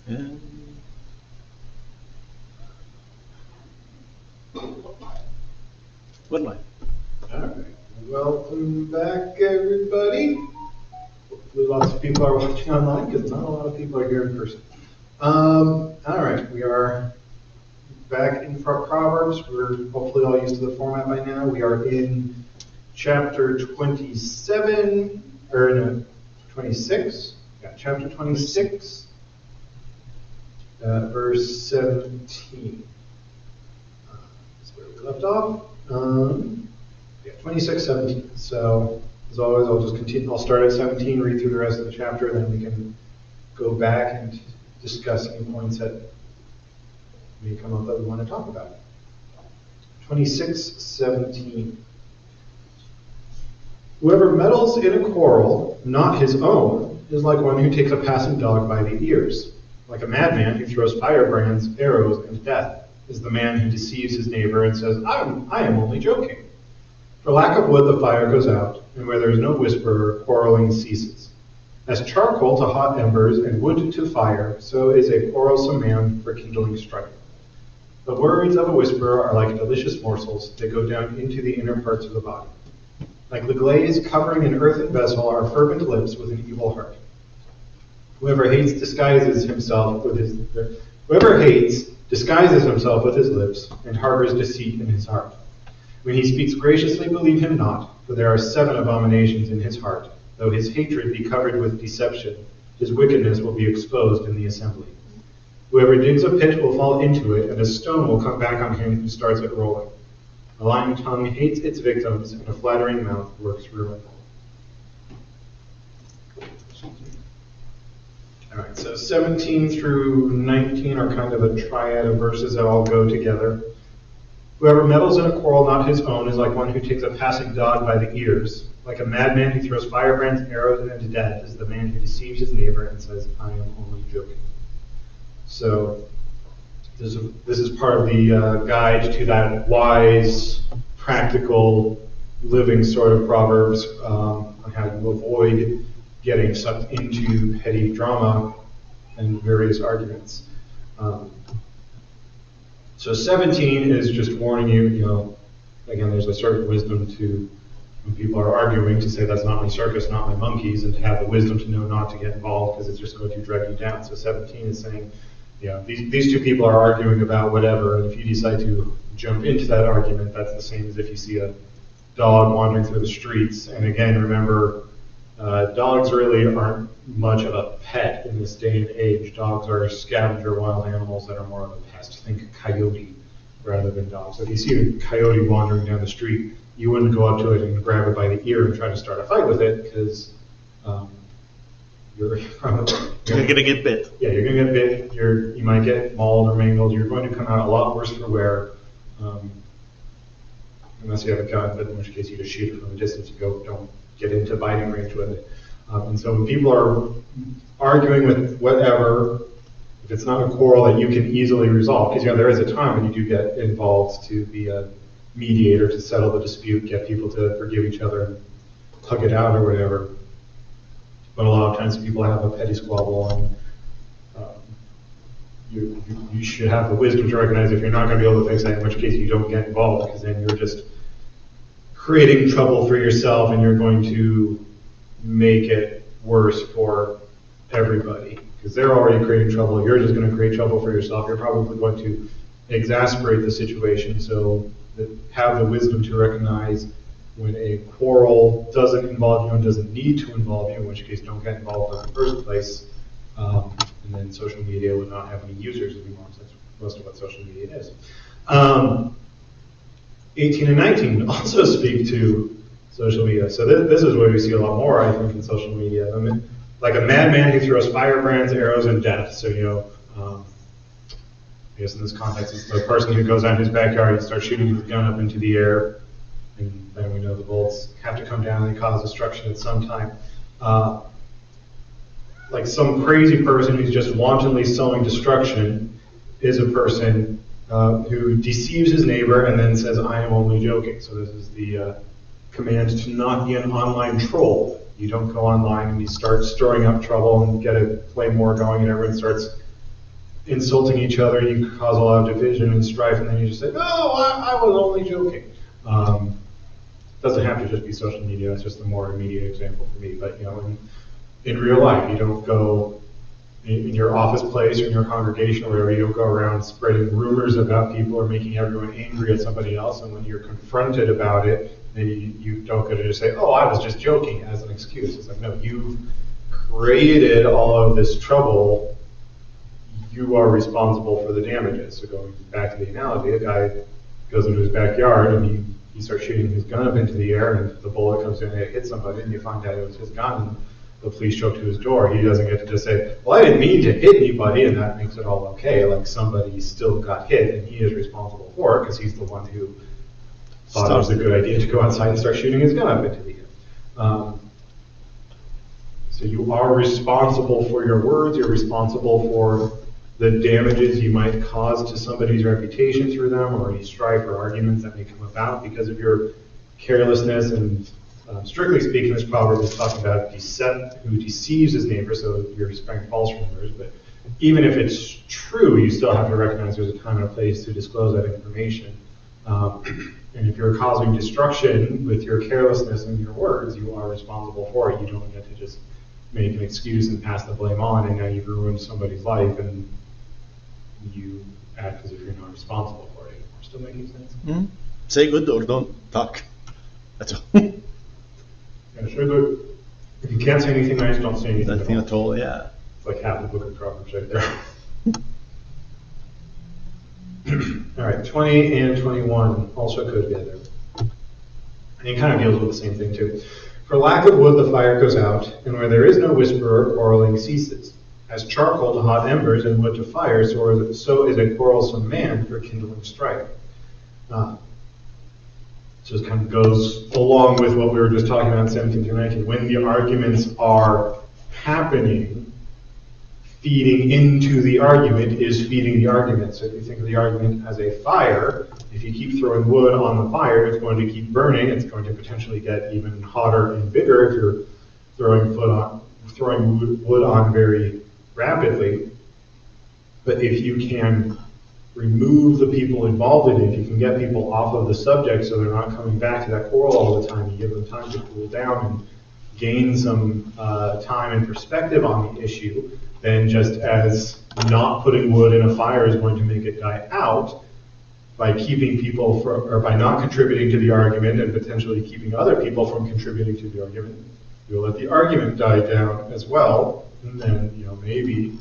And one line. All right. Welcome back, everybody. Hopefully lots of people are watching online because not a lot of people are here in person. All right, we are back in Proverbs. We're hopefully all used to the format by now. We are in chapter 27, or no, 26. Yeah, chapter 26, verse 17. That's where we left off. Yeah, 26:17. So, as always, I'll just continue. I'll start at 17, read through the rest of the chapter, then we can go back and discuss any points that may come up that we want to talk about. 26:17. Whoever meddles in a quarrel not his own is like one who takes a passing dog by the ears. Like a madman who throws firebrands, arrows, and death is the man who deceives his neighbor and says, I am only joking. For lack of wood, the fire goes out, and where there is no whisperer, quarreling ceases. As charcoal to hot embers and wood to fire, so is a quarrelsome man for kindling strife. The words of a whisperer are like delicious morsels that go down into the inner parts of the body. Like the glaze covering an earthen vessel are fervent lips with an evil heart. Whoever hates disguises himself with his lips and harbors deceit in his heart. When he speaks graciously, believe him not, for there are 7 abominations in his heart. Though his hatred be covered with deception, his wickedness will be exposed in the assembly. Whoever digs a pit will fall into it, and a stone will come back on him who starts it rolling. A lying tongue hates its victims, and a flattering mouth works ruin. All right, so 17 through 19 are kind of a triad of verses that all go together. Whoever meddles in a quarrel not his own is like one who takes a passing dog by the ears. Like a madman who throws firebrands, arrows, and death is the man who deceives his neighbor and says, I am only joking. So this is part of the guide to that wise, practical, living sort of Proverbs on how to avoid getting sucked into petty drama and various arguments. So 17 is just warning you, again, there's a certain wisdom to, when people are arguing, to say that's not my circus, not my monkeys, and to have the wisdom to know not to get involved because it's just going to drag you down. So 17 is saying, these two people are arguing about whatever, and if you decide to jump into that argument, that's the same as if you see a dog wandering through the streets. And again, remember, dogs really aren't much of a pet in this day and age. Dogs are scavenger wild animals that are more of a pest. Think coyote rather than dogs. So if you see a coyote wandering down the street, you wouldn't go up to it and grab it by the ear and try to start a fight with it because you're going to get bit. Yeah, you're going to get bit. You might get mauled or mangled. You're going to come out a lot worse for wear. Unless you have a gun, but in which case you just shoot it from a distance. Don't get into biting range with it. And so when people are arguing with whatever, if it's not a quarrel that you can easily resolve, because there is a time when you do get involved to be a mediator to settle the dispute, get people to forgive each other and hug it out or whatever. But a lot of times people have a petty squabble, and you should have the wisdom to recognize if you're not going to be able to fix that, in which case you don't get involved, because then you're just creating trouble for yourself, and you're going to make it worse for everybody. Because they're already creating trouble, you're just going to create trouble for yourself. You're probably going to exasperate the situation. So have the wisdom to recognize when a quarrel doesn't involve you and doesn't need to involve you, in which case don't get involved in the first place. And then social media would not have any users anymore. So that's most of what social media is. 18 and 19 also speak to social media. So this is where we see a lot more, I think, in social media. Like a madman who throws firebrands, arrows, and death. So, I guess in this context, it's the person who goes out in his backyard and starts shooting his gun up into the air. And then we know the bolts have to come down and they cause destruction at some time. Like some crazy person who's just wantonly sowing destruction is a person who deceives his neighbor and then says, I am only joking. So this is the command to not be an online troll. You don't go online and you start stirring up trouble and get a flame war going and everyone starts insulting each other, you cause a lot of division and strife, and then you just say, no, I was only joking. Doesn't have to just be social media, that's just the more immediate example for me. But in real life, you don't go in your office place or in your congregation or wherever, you don't go around spreading rumors about people or making everyone angry at somebody else, and when you're confronted about it, then you don't go to just say, oh, I was just joking as an excuse. It's like, no, you've created all of this trouble, you are responsible for the damages. So going back to the analogy, a guy goes into his backyard and he starts shooting his gun up into the air, and the bullet comes in and it hits somebody, and you find out it was his gun, and the police show up to his door. He doesn't get to just say, well, I didn't mean to hit anybody, and that makes it all okay. Like, somebody still got hit, and he is responsible for it because he's the one who thought it was a good idea to go outside and start shooting his gun up into the air. So you are responsible for your words. You're responsible for the damages you might cause to somebody's reputation through them, or any strife or arguments that may come about because of your carelessness. And strictly speaking, this proverb is talking about who deceives his neighbor, so you're spreading false rumors. But even if it's true, you still have to recognize there's a time and a place to disclose that information. And if you're causing destruction with your carelessness and your words, you are responsible for it. You don't get to just make an excuse and pass the blame on, and now you've ruined somebody's life, and you act as if you're not responsible for it anymore. Still making sense? Mm-hmm. Say good or don't talk. That's all. Yeah, sure good. If you can't say anything nice, don't say anything Nothing at all, yeah. It's like half the book of Proverbs right there. All right, 20 and 21 also go together. And it kind of deals with the same thing too. For lack of wood, the fire goes out, and where there is no whisperer, quarreling ceases. As charcoal to hot embers and wood to fire, so is a quarrelsome man for kindling strife. So it kind of goes along with what we were just talking about in 17 through 19. When the arguments are happening, feeding into the argument is feeding the argument. So if you think of the argument as a fire, if you keep throwing wood on the fire, it's going to keep burning. It's going to potentially get even hotter and bigger if you're throwing wood on very rapidly. But if you can remove the people involved in it, if you can get people off of the subject so they're not coming back to that quarrel all the time, you give them time to cool down and gain some time and perspective on the issue, then just as not putting wood in a fire is going to make it die out, by keeping people or by not contributing to the argument and potentially keeping other people from contributing to the argument, you'll let the argument die down as well. And then, maybe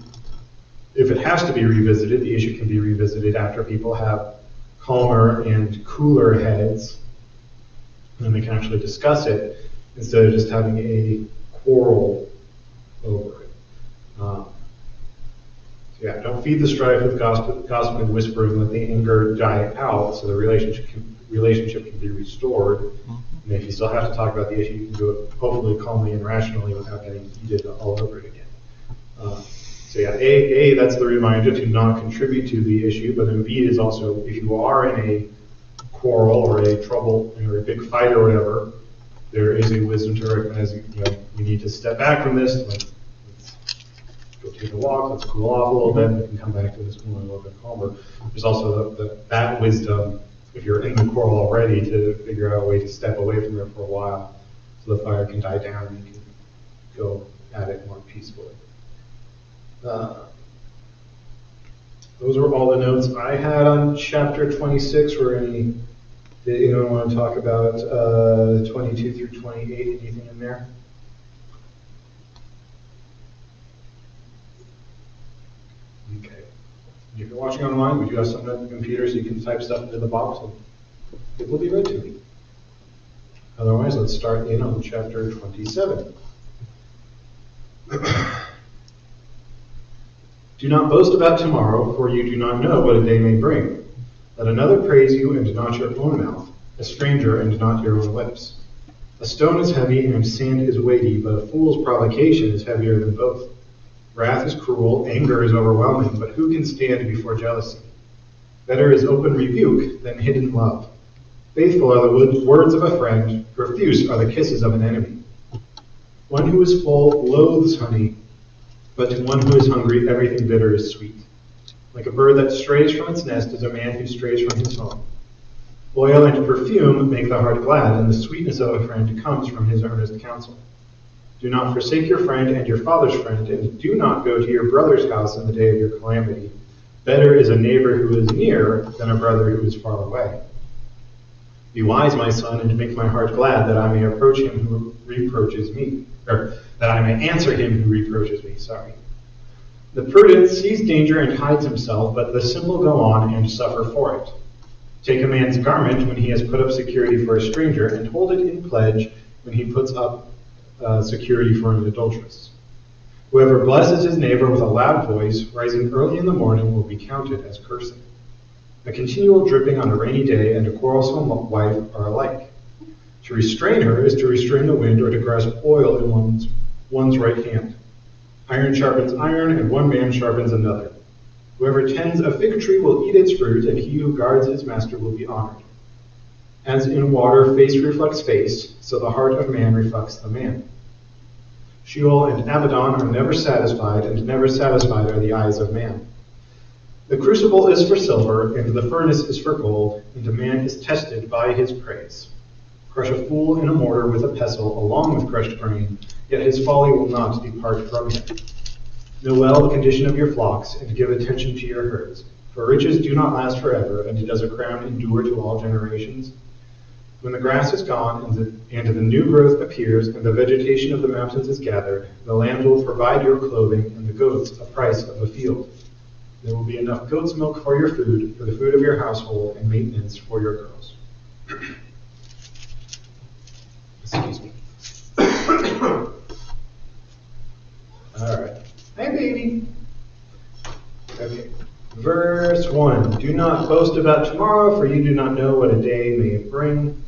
if it has to be revisited, the issue can be revisited after people have calmer and cooler heads, and they can actually discuss it instead of just having a quarrel over it. Don't feed the strife with gossip and whispering. Let the anger die out so the relationship can be restored. Mm-hmm. And if you still have to talk about the issue, you can do it hopefully calmly and rationally without getting heated all over it again. That's the reminder to not contribute to the issue, but then B is also, if you are in a quarrel or a trouble or a big fight or whatever, there is a wisdom to recognize, we need to step back from this. Let's go take a walk, let's cool off a little bit, and we can come back to this one a little bit calmer. There's also that wisdom, if you're in the quarrel already, to figure out a way to step away from there for a while so the fire can die down and you can go at it more peacefully. Those were all the notes I had on chapter 26. Did anyone want to talk about 22 through 28? Anything in there? Okay. If you're watching online, we do have some on the computer, so you can type stuff into the box and it will be read to me. Otherwise, let's start in on chapter 27. Do not boast about tomorrow, for you do not know what a day may bring. Let another praise you, and not your own mouth, a stranger, and not your own lips. A stone is heavy, and sand is weighty, but a fool's provocation is heavier than both. Wrath is cruel, anger is overwhelming, but who can stand before jealousy? Better is open rebuke than hidden love. Faithful are the words of a friend, profuse are the kisses of an enemy. One who is full loathes honey, but to one who is hungry, everything bitter is sweet. Like a bird that strays from its nest is a man who strays from his home. Oil and perfume make the heart glad, and the sweetness of a friend comes from his earnest counsel. Do not forsake your friend and your father's friend, and do not go to your brother's house in the day of your calamity. Better is a neighbor who is near than a brother who is far away. Be wise, my son, and make my heart glad, that I may approach him who reproaches me, or that I may answer him who reproaches me. The prudent sees danger and hides himself, but the simple go on and suffer for it. Take a man's garment when he has put up security for a stranger, and hold it in pledge when he puts up security for an adulteress. Whoever blesses his neighbor with a loud voice, rising early in the morning, will be counted as cursing. A continual dripping on a rainy day and a quarrelsome wife are alike. To restrain her is to restrain the wind, or to grasp oil in one's right hand. Iron sharpens iron, and one man sharpens another. Whoever tends a fig tree will eat its fruit, and he who guards his master will be honored. As in water face reflects face, so the heart of man reflects the man. Sheol and Abaddon are never satisfied, and never satisfied are the eyes of man. The crucible is for silver, and the furnace is for gold, and a man is tested by his praise. Crush a fool in a mortar with a pestle, along with crushed grain, yet his folly will not depart from him. Know well the condition of your flocks, and give attention to your herds. For riches do not last forever, and does a crown endure to all generations? When the grass is gone, and the new growth appears, and the vegetation of the mountains is gathered, the land will provide your clothing, and the goats a price of a field. There will be enough goat's milk for your food, for the food of your household, and maintenance for your girls. Excuse me. All right. Hi, baby. Okay. Verse 1. Do not boast about tomorrow, for you do not know what a day may bring.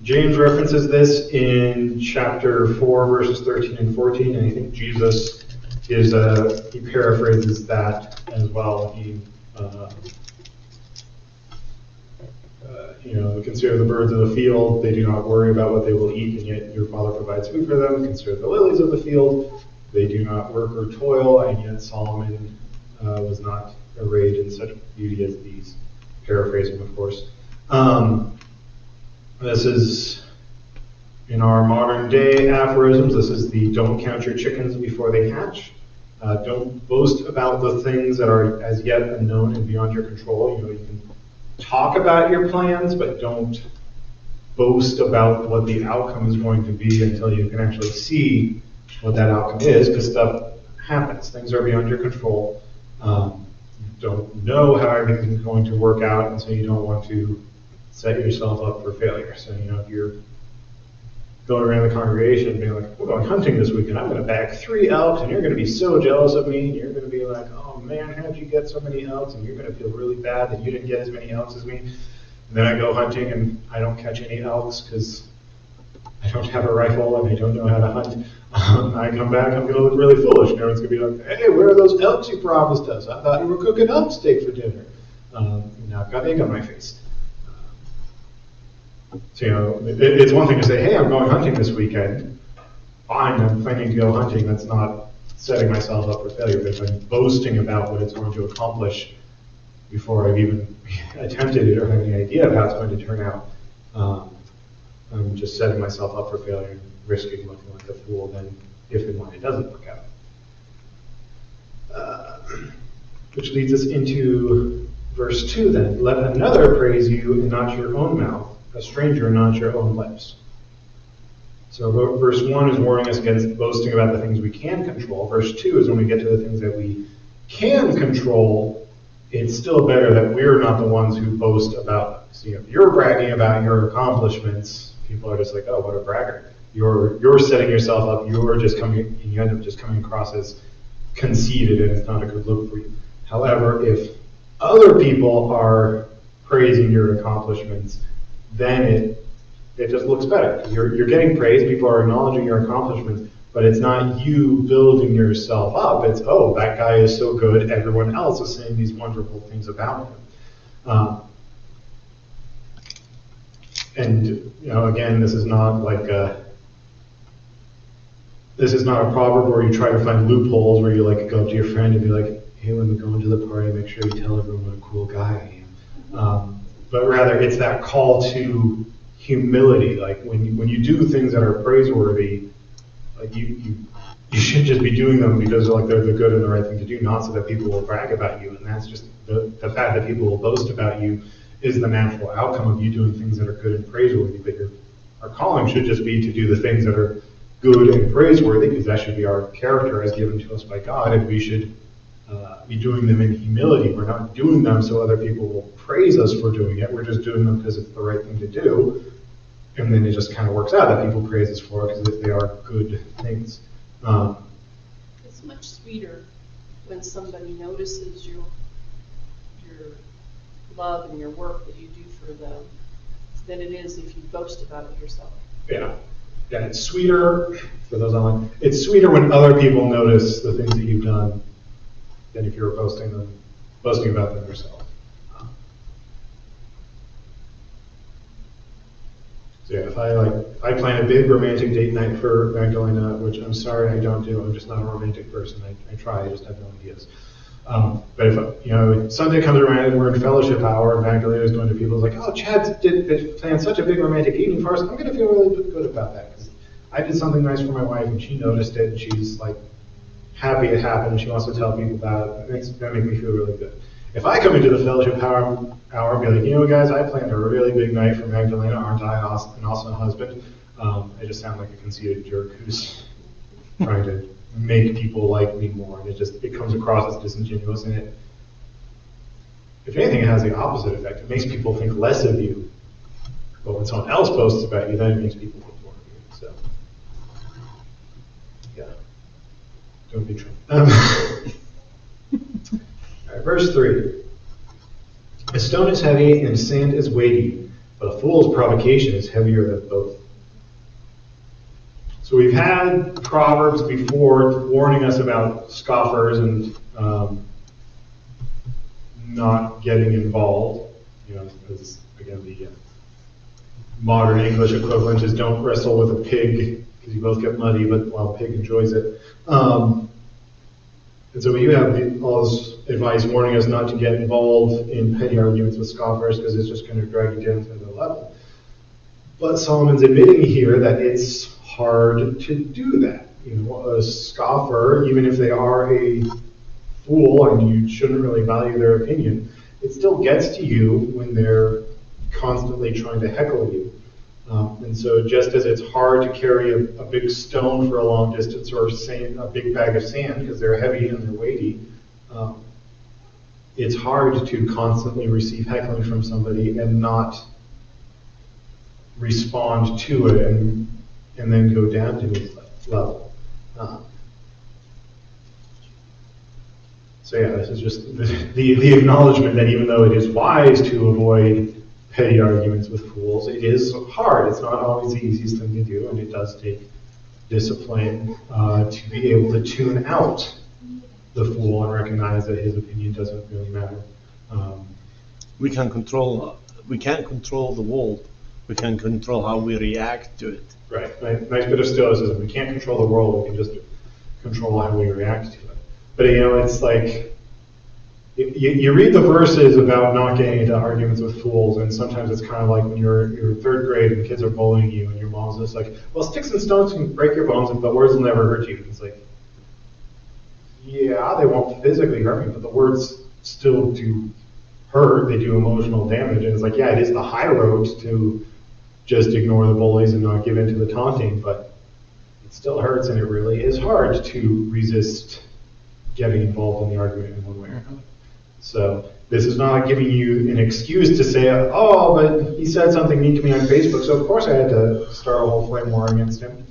James references this in chapter 4, verses 13 and 14, and I think Jesus he paraphrases that as well. He consider the birds of the field. They do not worry about what they will eat, and yet your Father provides food for them. Consider the lilies of the field. They do not work or toil, and yet Solomon was not arrayed in such beauty as these. Paraphrasing, of course. This is, in our modern day aphorisms, this is the don't count your chickens before they hatch. Don't boast about the things that are as yet unknown and beyond your control. You can talk about your plans, but don't boast about what the outcome is going to be until you can actually see what that outcome is, because stuff happens. Things are beyond your control. You don't know how everything's going to work out, and so you don't want to set yourself up for failure. So, if you're going around the congregation being like, we're going hunting this weekend, I'm going to bag 3 elks, and you're going to be so jealous of me, and you're going to be like, oh man, how'd you get so many elks? And you're going to feel really bad that you didn't get as many elks as me. And then I go hunting, and I don't catch any elks because I don't have a rifle, and I don't know how to hunt. I come back, I'm going to look really foolish, and everyone's going to be like, hey, where are those elks you promised us? I thought you were cooking elk steak for dinner. Now I've got egg on my face. So, it's one thing to say, hey, I'm going hunting this weekend. Fine, I'm planning to go hunting. That's not setting myself up for failure. But if I'm boasting about what it's going to accomplish before I've even attempted it or have any idea of how it's going to turn out, I'm just setting myself up for failure and risking looking like a fool then if and when it doesn't work out. Which leads us into verse 2 then. Let another praise you and not your own mouth, a stranger, not your own lips. So verse 1 is warning us against boasting about the things we can control. Verse 2 is when we get to the things that we can control, it's still better that we're not the ones who boast about them. So if you're bragging about your accomplishments, people are just like, oh, what a bragger. You're setting yourself up, you're just coming, and you end up just coming across as conceited, and it's not a good look for you. However, if other people are praising your accomplishments, then it just looks better. You're getting praise, people are acknowledging your accomplishments, but it's not you building yourself up. It's, oh, that guy is so good, everyone else is saying these wonderful things about him. And again, this is not like this is not a proverb where you try to find loopholes where you go up to your friend and be like, hey, when we go into the party, make sure you tell everyone what a cool guy I am. But rather, it's that call to humility. Like when you do things that are praiseworthy, like you should just be doing them because like they're the good and the right thing to do, not so that people will brag about you. And that's just the fact that people will boast about you is the natural outcome of you doing things that are good and praiseworthy. But our calling should just be to do the things that are good and praiseworthy, because that should be our character as given to us by God, and we should be doing them in humility. We're not doing them so other people will praise us for doing it. We're just doing them because it's the right thing to do. And then it just kind of works out that people praise us for it because they are good things. It's much sweeter when somebody notices your love and your work that you do for them than it is if you boast about it yourself. Yeah, it's sweeter, for those online, it's sweeter when other people notice the things that you've done than if you're boasting about them yourself. So yeah, if I plan a big romantic date night for Magdalena, which I'm sorry I don't do, I'm just not a romantic person. I try, I just have no ideas. But if Sunday comes around and we're in fellowship hour, and Magdalena's going to people like, oh, Chad did plan such a big romantic evening for us. I'm going to feel really good about that because I did something nice for my wife and she noticed it and she's like happy it happened and she wants to tell people about it. That makes me feel really good. If I come into the fellowship hour and be like, guys, I planned a really big night for Magdalena, aren't I? And also a husband. I just sound like a conceited jerk who's trying to make people like me more, and it comes across as disingenuous, and if anything, it has the opposite effect. It makes people think less of you. But when someone else boasts about you, then it makes people think more of you. So, yeah, don't be Trump. All right, verse 3. A stone is heavy and sand is weighty, but a fool's provocation is heavier than both. So we've had Proverbs before warning us about scoffers and not getting involved. Because again, the modern English equivalent is don't wrestle with a pig because you both get muddy, but while the pig enjoys it. And so you have all this advice warning us not to get involved in petty arguments with scoffers because it's just going to drag you down to the level. But Solomon's admitting here that it's hard to do that. A scoffer, even if they are a fool and you shouldn't really value their opinion, it still gets to you when they're constantly trying to heckle you. And so just as it's hard to carry a big stone for a long distance or a big bag of sand because they're heavy and they're weighty, it's hard to constantly receive heckling from somebody and not respond to it and then go down to his level. So yeah, this is just the acknowledgement that even though it is wise to avoid petty arguments with fools, it is hard. It's not always the easiest thing to do, and it does take discipline to be able to tune out the fool and recognize that his opinion doesn't really matter. We can't control the world. We can control how we react to it. Right. Nice bit of stoicism. We can't control the world. We can just control how we react to it. But it's like you read the verses about not getting into arguments with fools, and sometimes it's kind of like when you're in third grade and kids are bullying you, and your mom's just like, "Well, sticks and stones can break your bones, but words will never hurt you." It's like, yeah, they won't physically hurt me, but the words still do hurt. They do emotional damage, and it's like, yeah, it is the high road to just ignore the bullies and not give in to the taunting, but it still hurts, and it really is hard to resist getting involved in the argument in one way or another. So this is not giving you an excuse to say, oh, but he said something mean to me on Facebook, so of course I had to start a whole flame war against him.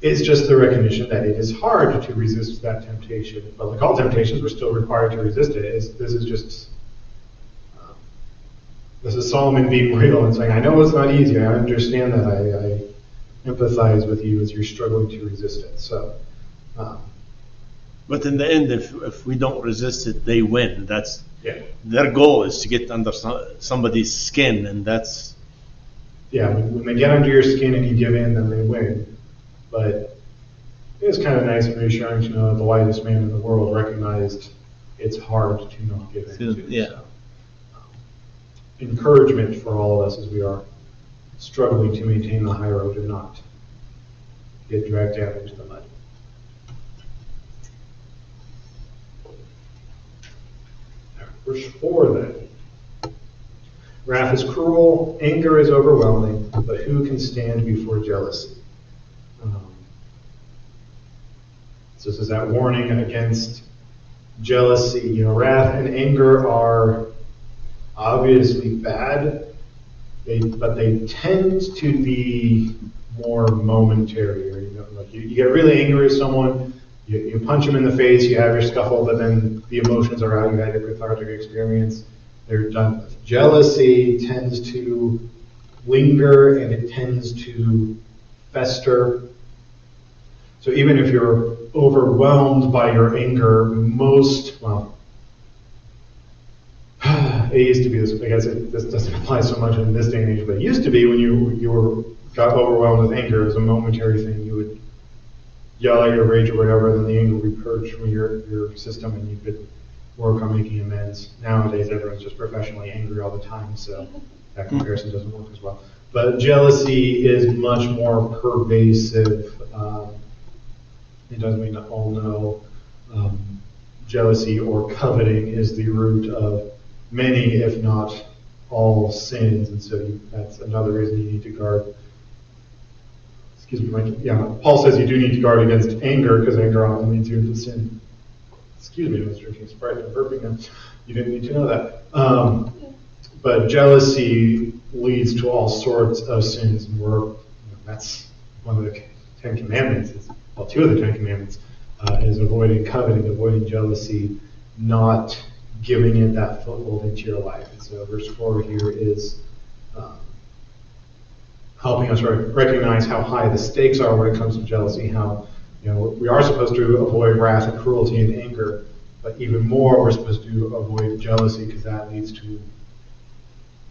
It's just the recognition that it is hard to resist that temptation. But like all temptations, we're still required to resist it. This is Solomon being real and saying, I know it's not easy. I understand that. I empathize with you as you're struggling to resist it. So, but in the end, if we don't resist it, they win. That's their goal is to get under somebody's skin, and that's when they get under your skin and you give in, then they win. But it was kind of nice and reassuring to know that the wisest man in the world recognized it's hard to not give into. Yeah. So, encouragement for all of us as we are struggling to maintain the high road and not get dragged down into the mud. Verse 4 then. Wrath is cruel, anger is overwhelming, but who can stand before jealousy? So this is that warning against jealousy. Wrath and anger are obviously bad, but they tend to be more momentary. Like you get really angry with someone, you punch them in the face, you have your scuffle, but then the emotions are out, you had your cathartic experience, they're done. Jealousy tends to linger and it tends to fester. So even if you're overwhelmed by your anger, it used to be this, I guess this doesn't apply so much in this day and age, but it used to be when you got overwhelmed with anger as a momentary thing, you would yell at your rage or whatever, and then the anger would be purged from your system and you could work on making amends. Nowadays, everyone's just professionally angry all the time, so that comparison doesn't work as well. But jealousy is much more pervasive. It doesn't mean that all know. Jealousy or coveting is the root of many, if not all, sins, and so that's another reason you need to guard. Paul says you do need to guard against anger because anger often leads you into sin. Excuse me, I was drinking Sprite and burping now. You didn't need to know that. But jealousy leads to all sorts of sins, and that's one of the 10 Commandments. Well, 2 of the 10 Commandments is avoiding coveting, avoiding jealousy, not giving it that foothold into your life. And so verse 4 here is helping us recognize how high the stakes are when it comes to jealousy, how we are supposed to avoid wrath and cruelty and anger, but even more we're supposed to avoid jealousy because that leads to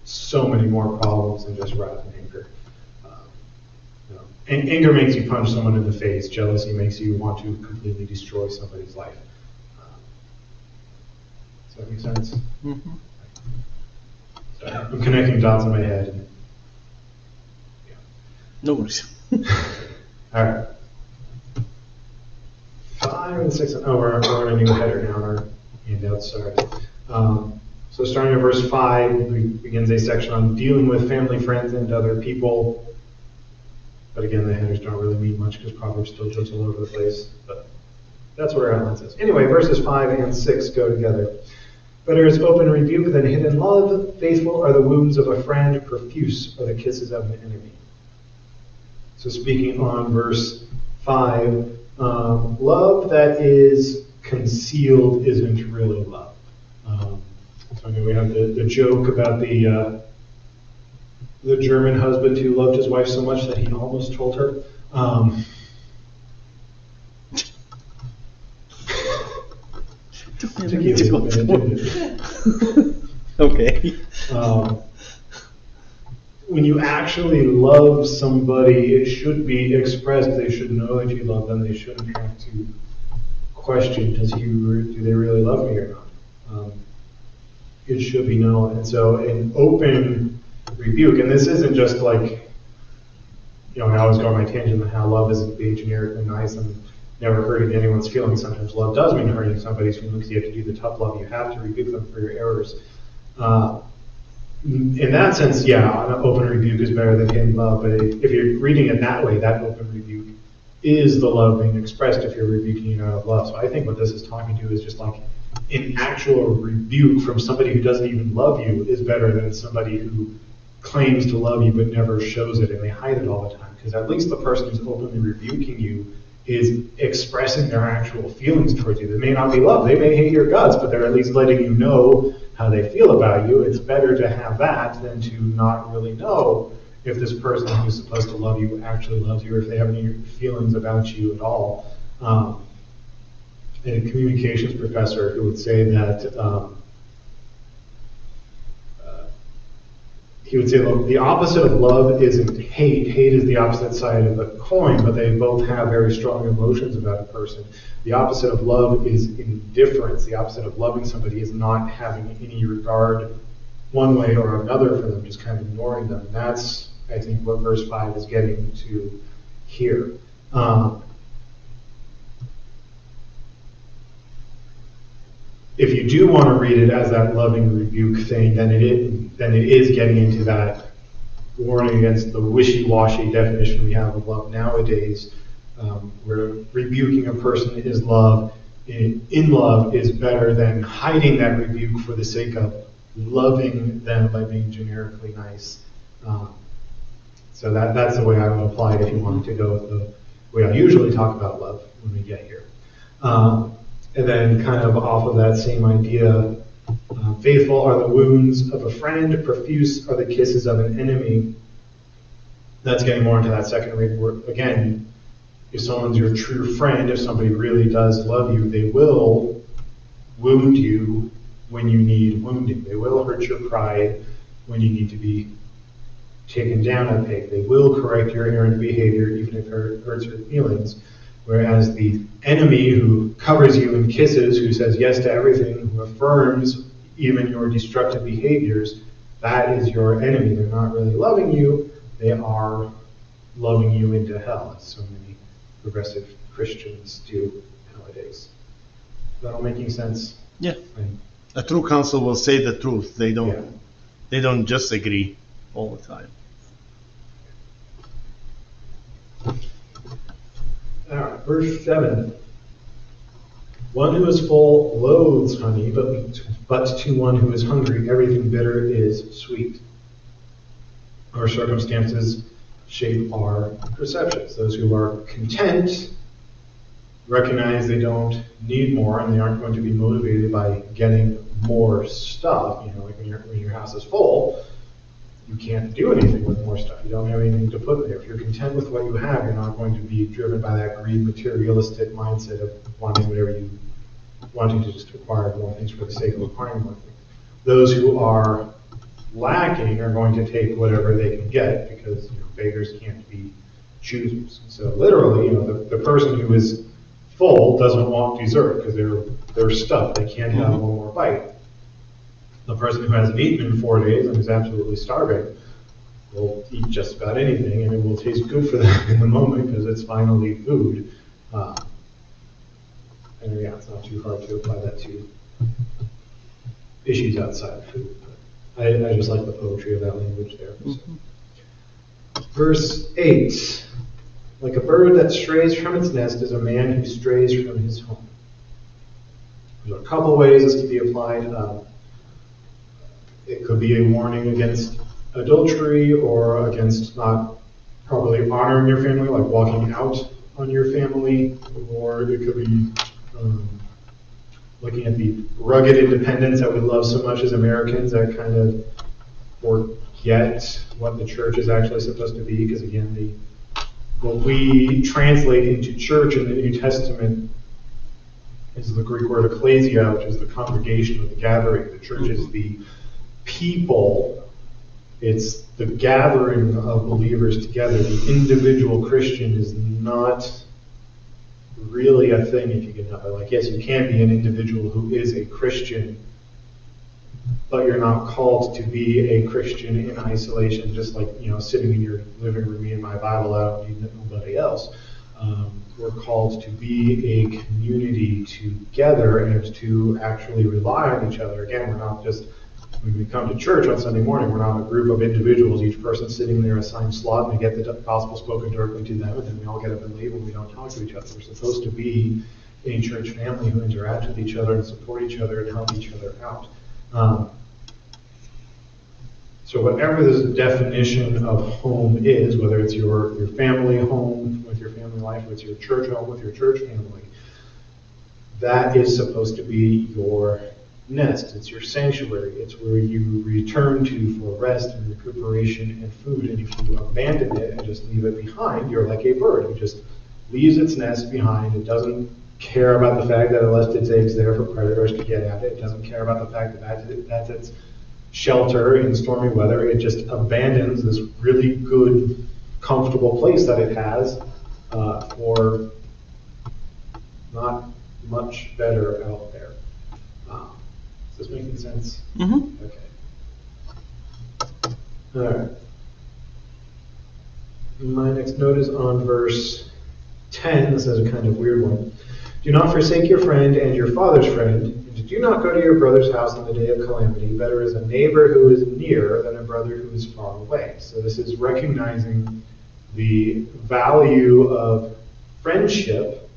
so many more problems than just wrath and anger. Anger makes you punch someone in the face. Jealousy makes you want to completely destroy somebody's life. Does that make sense? Mm-hmm. So I'm connecting dots in my head. No worries. All right. 5 and 6. We're on a new header now on our handouts. Sorry. So starting at verse 5, begins a section on dealing with family, friends, and other people. But again, the headers don't really mean much because Proverbs still jumps all over the place. But that's where our outline says. Anyway, verses 5 and 6 go together. Better is open rebuke than hidden love. Faithful are the wounds of a friend. Profuse are the kisses of an enemy. So speaking on verse 5, love that is concealed isn't really love. So we have the joke about the German husband who loved his wife so much that he almost told her. Okay. When you actually love somebody, it should be expressed. They should know that you love them. They shouldn't have to question, do they really love me or not? It should be known. And so an open rebuke, and this isn't just like, I always go on my tangent on how love isn't being generic and nice and never hurting anyone's feelings. Sometimes love does mean hurting somebody's feelings. You have to do the tough love. You have to rebuke them for your errors. In that sense, an open rebuke is better than hidden love. But if you're reading it that way, that open rebuke is the love being expressed if you're rebuking it out of love. So I think what this is talking to is just like an actual rebuke from somebody who doesn't even love you is better than somebody who claims to love you but never shows it and they hide it all the time. Because at least the person who's openly rebuking you is expressing their actual feelings towards you. They may not be love, they may hate your guts, but they're at least letting you know how they feel about you. It's better to have that than to not really know if this person who's supposed to love you actually loves you or if they have any feelings about you at all. A communications professor who would say that he would say, look, the opposite of love isn't hate. Hate is the opposite side of the coin, but they both have very strong emotions about a person. The opposite of love is indifference. The opposite of loving somebody is not having any regard one way or another for them, just kind of ignoring them. And that's, I think, what verse 5 is getting to here. If you do want to read it as that loving rebuke thing, then it is getting into that warning against the wishy-washy definition we have of love nowadays, where rebuking a person is love. In love is better than hiding that rebuke for the sake of loving them by being generically nice. So that's the way I would apply it if you wanted to go with the way I usually talk about love when we get here. And then kind of off of that same idea, faithful are the wounds of a friend, profuse are the kisses of an enemy. That's getting more into that second read where, again, if someone's your true friend, if somebody really does love you, they will wound you when you need wounding. They will hurt your pride when you need to be taken down a peg. They will correct your errant behavior even if it hurts your feelings. Whereas the enemy who covers you in kisses, who says yes to everything, who affirms even your destructive behaviors, that is your enemy. They're not really loving you, they are loving you into hell, as so many progressive Christians do nowadays. Is that all making sense? Yeah. A true counsel will say the truth. They don't just agree all the time. All right, verse 7. One who is full loathes honey, but to one who is hungry, everything bitter is sweet. Our circumstances shape our perceptions. Those who are content recognize they don't need more, and they aren't going to be motivated by getting more stuff. You know, like when your house is full, you can't do anything with more stuff. You don't have anything to put there. If you're content with what you have, you're not going to be driven by that greed, materialistic mindset of wanting to just acquire more things for the sake of acquiring more things. Those who are lacking are going to take whatever they can get because beggars can't be choosers. So literally, the person who is full doesn't want dessert because they're stuffed. They can't have one more bite. The person who hasn't eaten in 4 days and is absolutely starving will eat just about anything, and it will taste good for them in the moment because it's finally food. And yeah, it's not too hard to apply that to issues outside of food. But I just like the poetry of that language there. So. Verse 8. Like a bird that strays from its nest is a man who strays from his home. There's a couple ways this can be applied. It could be a warning against adultery or against not properly honoring your family, like walking out on your family, or it could be looking at the rugged independence that we love so much as Americans, that kind of forget what the church is actually supposed to be, because again, what we translate into church in the New Testament is the Greek word ecclesia, which is the congregation or the gathering. The church is the people, it's the gathering of believers together. The individual Christian is not really a thing if you get enough. Like, yes, you can be an individual who is a Christian, but you're not called to be a Christian in isolation, just like, sitting in your living room reading my Bible, I don't need nobody else. We're called to be a community together and to actually rely on each other. Again, we're not just, when we come to church on Sunday morning, we're not a group of individuals, each person sitting in their assigned slot, and we get the gospel spoken directly to them, and then we all get up and leave and we don't talk to each other. We're supposed to be a church family who interact with each other and support each other and help each other out. So whatever the definition of home is, whether it's your family home with your family life, or it's your church home with your church family, that is supposed to be your nest. It's your sanctuary. It's where you return to for rest and recuperation and food. And if you abandon it and just leave it behind, you're like a bird who just leaves its nest behind. It doesn't care about the fact that it left its eggs there for predators to get at it. It doesn't care about the fact that that's its shelter in stormy weather. It just abandons this really good, comfortable place that it has for not much better out there. Is this making sense? Mm-hmm. Okay. All right. My next note is on verse 10. This is a kind of weird one. Do not forsake your friend and your father's friend, and do not go to your brother's house in the day of calamity. Better is a neighbor who is near than a brother who is far away. So this is recognizing the value of friendship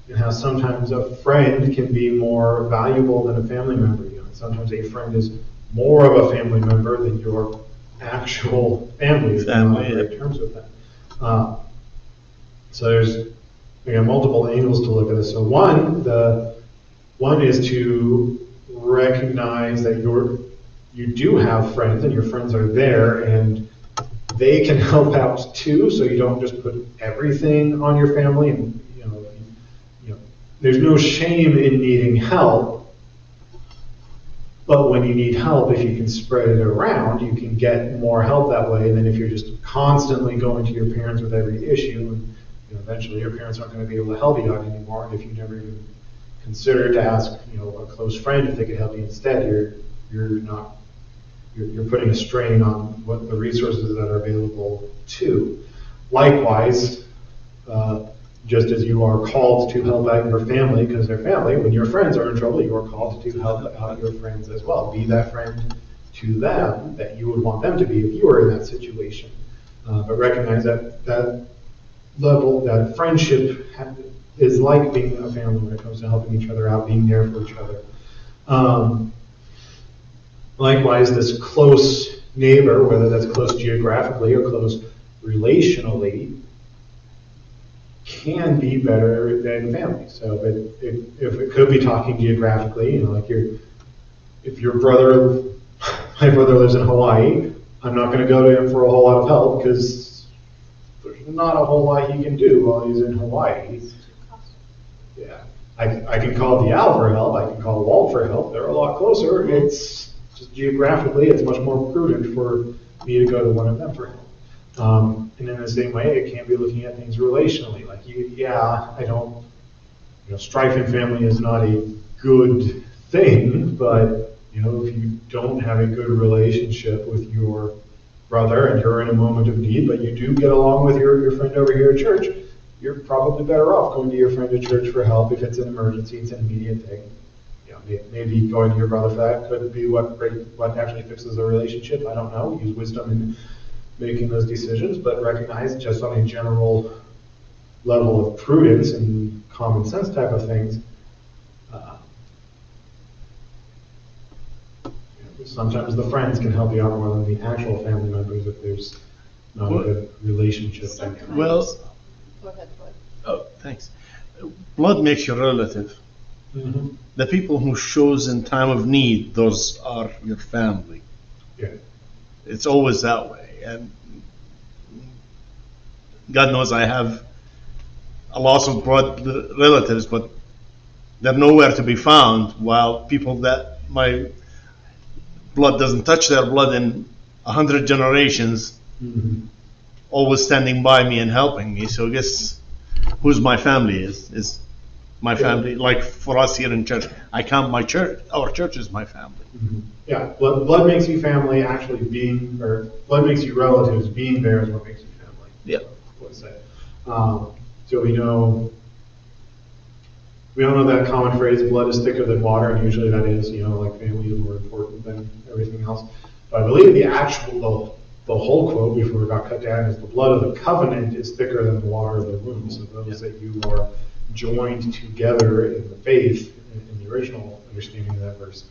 and how sometimes a friend can be more valuable than a family member. You know, sometimes a friend is more of a family member than your actual family. If you're not on great terms with them. So there's again multiple angles to look at this. So one is to recognize that you do have friends and your friends are there and they can help out too. So you don't just put everything on your family. And there's no shame in needing help. But when you need help, if you can spread it around, you can get more help that way than if you're just constantly going to your parents with every issue. And eventually your parents aren't going to be able to help you out anymore. And if you never even consider to ask, a close friend if they could help you instead, you're putting a strain on what the resources that are available too. Likewise, just as you are called to help out your family because they're family, when your friends are in trouble, you are called to help out your friends as well. Be that friend to them that you would want them to be if you were in that situation. But recognize that level, that friendship is like being a family when it comes to helping each other out, being there for each other. Likewise, this close neighbor, whether that's close geographically or close relationally, can be better than family. So if it could be talking geographically, if your brother, my brother lives in Hawaii, I'm not going to go to him for a whole lot of help because there's not a whole lot he can do while he's in Hawaii. Yeah, I can call Dial for help, I can call Walt for help, they're a lot closer. It's just geographically, it's much more prudent for me to go to one of them for help. And in the same way, it can be looking at things relationally. Strife in family is not a good thing, but if you don't have a good relationship with your brother and you're in a moment of need, but you do get along with your friend over here at church, you're probably better off going to your friend at church for help if it's an emergency, it's an immediate thing. Maybe going to your brother for that could be what actually fixes the relationship. I don't know. Use wisdom in making those decisions, but recognize just on a general level of prudence and common sense type of things, sometimes the friends can help you out more than the actual family members if there's not a good relationship. Well, Go ahead, Bud. oh, thanks. Blood makes you relative. Mm-hmm. The people who shows in time of need, those are your family. Yeah. It's always that way. And God knows I have a loss of blood relatives, but they're nowhere to be found, while people that my blood doesn't touch their blood in 100 generations, Mm-hmm. always standing by me and helping me. So I guess who's my family is my family. Like for us here in church, I count my church, our church is my family. Mm-hmm. Yeah, blood makes you family. Actually, blood makes you relatives. Being there is what makes you family. Yeah. What's that? So we all know that common phrase, blood is thicker than water, and usually that is, like family is more important than everything else. But I believe the whole quote before it got cut down is the blood of the covenant is thicker than the water of the womb. So those that you are joined together in the faith, in the original understanding of that verse,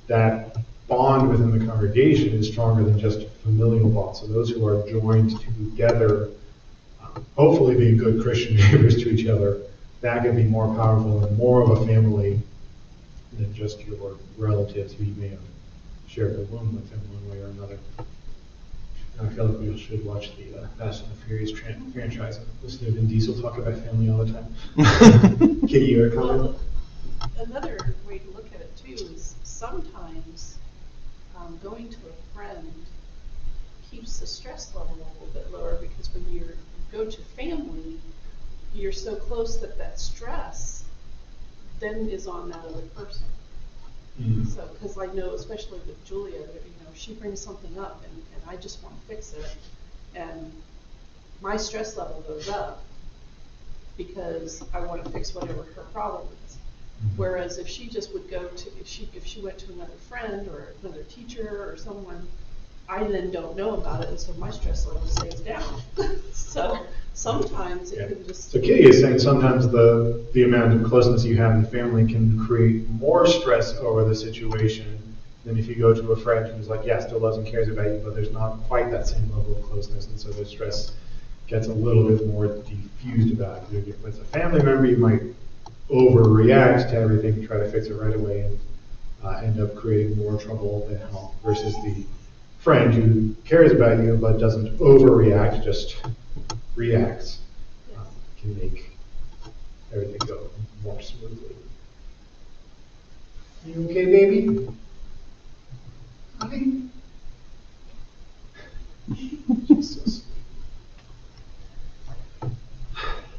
that bond within the congregation is stronger than just familial bond. So those who are joined together, hopefully being good Christian neighbors to each other, that can be more powerful and more of a family than just your relatives who you may have shared the womb with in one way or another. I feel like we should watch the Fast and the Furious franchise and listen to Vin Diesel talk about family all the time. Kitty, you have a comment? Well, another way to look at it too is sometimes going to a friend keeps the stress level a little bit lower, because when you go to family, you're so close that that stress then is on that other person. So, because I know, especially with Julia, that, she brings something up and I just want to fix it, and my stress level goes up because I want to fix whatever her problem is. Whereas if she just would go to, if she went to another friend or another teacher or someone, I then don't know about it, and so my stress level stays down. So sometimes it can just. So Kitty is saying sometimes the amount of closeness you have in the family can create more stress over the situation than if you go to a friend who's like, yeah, still loves and cares about you, but there's not quite that same level of closeness, and so the stress gets a little bit more diffused about it. If it's a family member, you might overreact to everything, try to fix it right away, and end up creating more trouble than help, versus the friend who cares about you but doesn't overreact, just reacts, can make everything go more smoothly. You okay, baby? Honey? Jesus.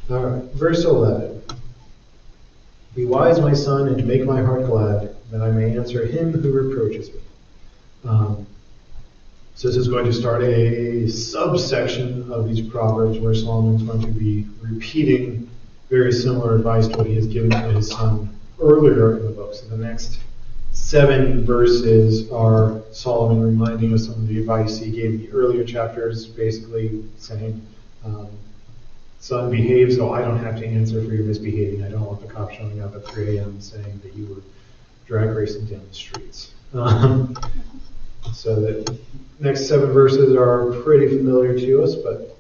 All right, verse 11. Be wise, my son, and make my heart glad, that I may answer him who reproaches me. So this is going to start a subsection of these Proverbs where Solomon's going to be repeating very similar advice to what he has given to his son earlier in the book. So the next 7 verses are Solomon reminding us some of the advice he gave in the earlier chapters, basically saying, son, behave so I don't have to answer for your misbehaving. I don't want the cops showing up at 3 a.m. saying that you were drag racing down the streets. So the next 7 verses are pretty familiar to us, but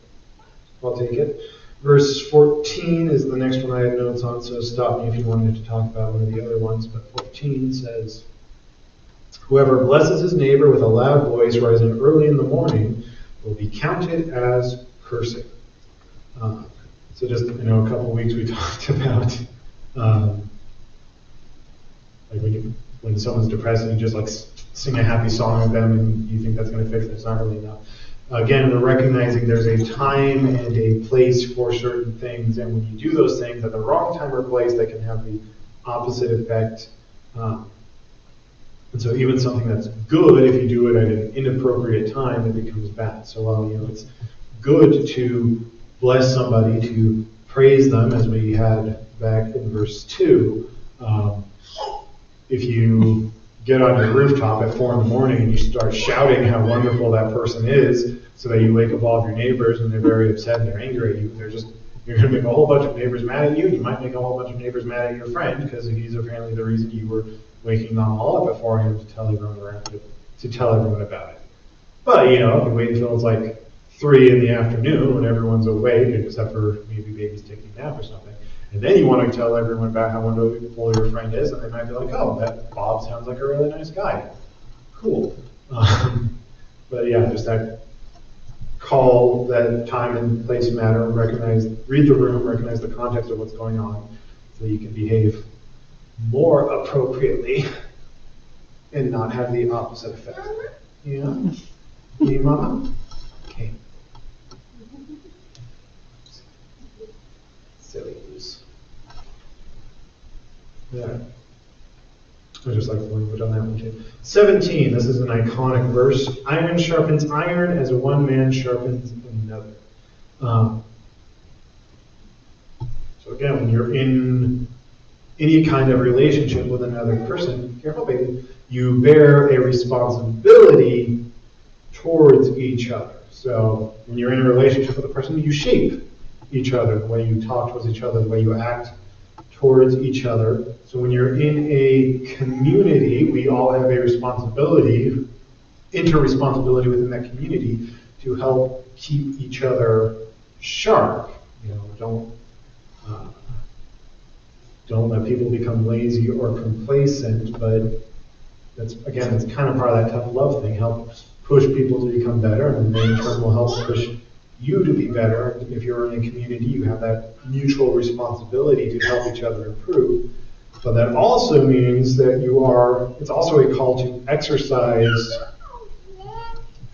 I'll take it. Verse 14 is the next one I had notes on, so stop me if you wanted to talk about one of the other ones. But 14 says, whoever blesses his neighbor with a loud voice rising early in the morning will be counted as cursing. So just, a couple of weeks we talked about like when someone's depressed and you just like sing a happy song with them and you think that's going to fix it. It's not really enough. Again, we're recognizing there's a time and a place for certain things, and when you do those things at the wrong time or place, they can have the opposite effect. And so even something that's good, if you do it at an inappropriate time, it becomes bad. So while it's good to bless somebody, to praise them, as we had back in verse 2, if you get on your rooftop at 4 in the morning and you start shouting how wonderful that person is, so that you wake up all of your neighbors and they're very upset and they're angry at you, you're going to make a whole bunch of neighbors mad at you. You might make a whole bunch of neighbors mad at your friend because he's apparently the reason you were waking them all up at 4 a.m. to tell everyone about it. But if you wait until it's like 3 in the afternoon when everyone's awake, except for maybe baby's taking a nap or something, and then you want to tell everyone about how wonderful your friend is, and they might be like, oh, that Bob sounds like a really nice guy. Cool. But yeah, just that call that time and place matter, read the room, recognize the context of what's going on, so you can behave more appropriately and not have the opposite effect. Yeah? Me, Mama? Okay. Silly goose. Yeah. I just like the language on that one too. 17, this is an iconic verse. Iron sharpens iron as one man sharpens another. So again, when you're in any kind of relationship with another person, careful baby, you bear a responsibility towards each other. So when you're in a relationship with a person, you shape each other, the way you talk towards each other, the way you act towards each other. So when you're in a community, we all have a responsibility, inter-responsibility within that community to help keep each other sharp. Don't let people become lazy or complacent, but that's kind of part of that tough love thing. Help push people to become better, and then in turn will help push you to be better. If you're in a community, you have that mutual responsibility to help each other improve. But that also means that it's also a call to exercise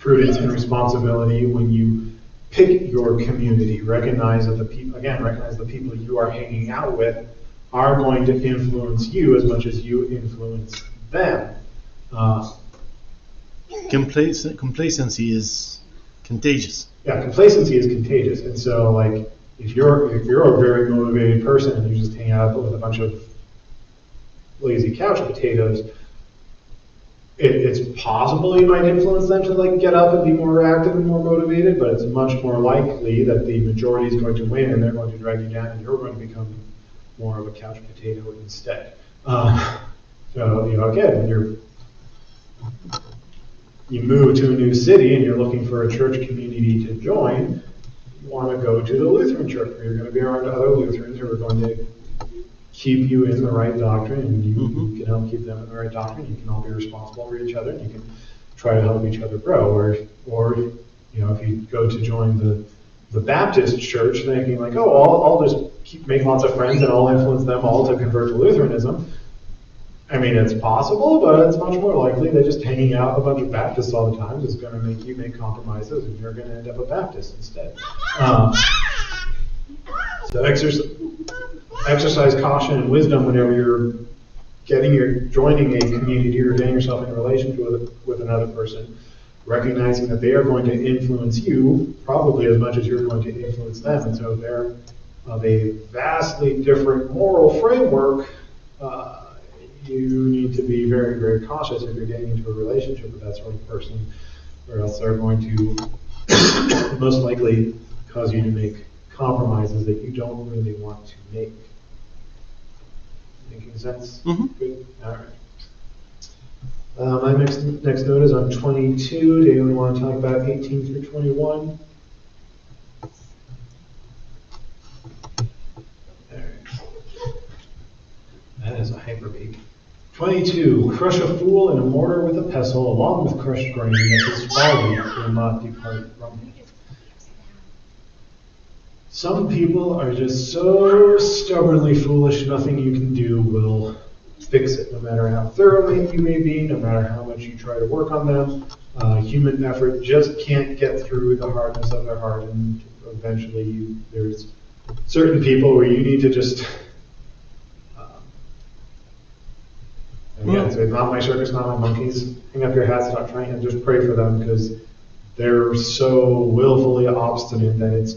prudence and responsibility when you pick your community. Recognize that the people you are hanging out with are going to influence you as much as you influence them. Complacency is contagious. Yeah, complacency is contagious, and so like if you're a very motivated person and you just hang out with a bunch of lazy couch potatoes, it's possible you might influence them to like get up and be more active and more motivated, but it's much more likely that the majority is going to win and they're going to drag you down and you're going to become more of a couch potato instead. So again, when you move to a new city and you're looking for a church community to join, you want to go to the Lutheran church where you're going to be around other Lutherans who are going to keep you in the right doctrine, and you can help keep them in the right doctrine. You can all be responsible for each other, and you can try to help each other grow. Or if you go to join the Baptist church, thinking like, I'll just make lots of friends and I'll influence them all to convert to Lutheranism. I mean, it's possible, but it's much more likely that just hanging out with a bunch of Baptists all the time is going to make you make compromises, and you're going to end up a Baptist instead. So exercise caution and wisdom whenever you're joining a community or getting yourself in a relationship with another person, recognizing that they are going to influence you probably as much as you're going to influence them. And so they're of a vastly different moral framework. You need to be very, very cautious if you're getting into a relationship with that sort of person, or else they're going to most likely cause you to make compromises that you don't really want to make. Making sense? Mm-hmm. Good. All right. My next note is on 22. Do you want to talk about 18 through 21? All right. That is a hyperbeat. 22. Crush a fool in a mortar with a pestle, along with crushed grain, that his folly will not depart from him. Some people are just so stubbornly foolish, nothing you can do will fix it, no matter how thoroughly you may be, no matter how much you try to work on them. Human effort just can't get through the hardness of their heart, and eventually there's certain people where you need to just, again, say, not my circus, not my monkeys, hang up your hats, stop trying, and just pray for them, because they're so willfully obstinate that it's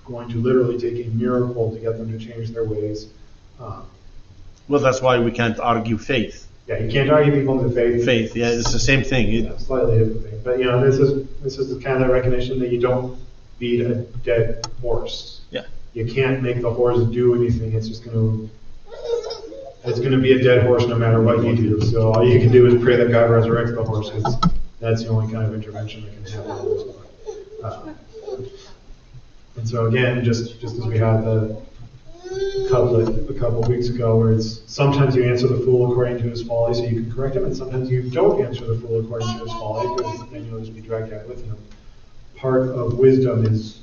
going to literally take a miracle to get them to change their ways. Well, that's why we can't argue faith. Yeah, you can't argue people into faith. Faith, yeah, it's the same thing. Yeah, slightly different thing. But this is the kind of recognition that you don't beat a dead horse. Yeah. You can't make the horse do anything. It's going to be a dead horse no matter what you do. So all you can do is pray that God resurrects the horse, because that's the only kind of intervention that can happen. And so again, just as we had the couplet a couple weeks ago, where it's sometimes you answer the fool according to his folly so you can correct him, and sometimes you don't answer the fool according to his folly because then you'll just be dragged out with him. Part of wisdom is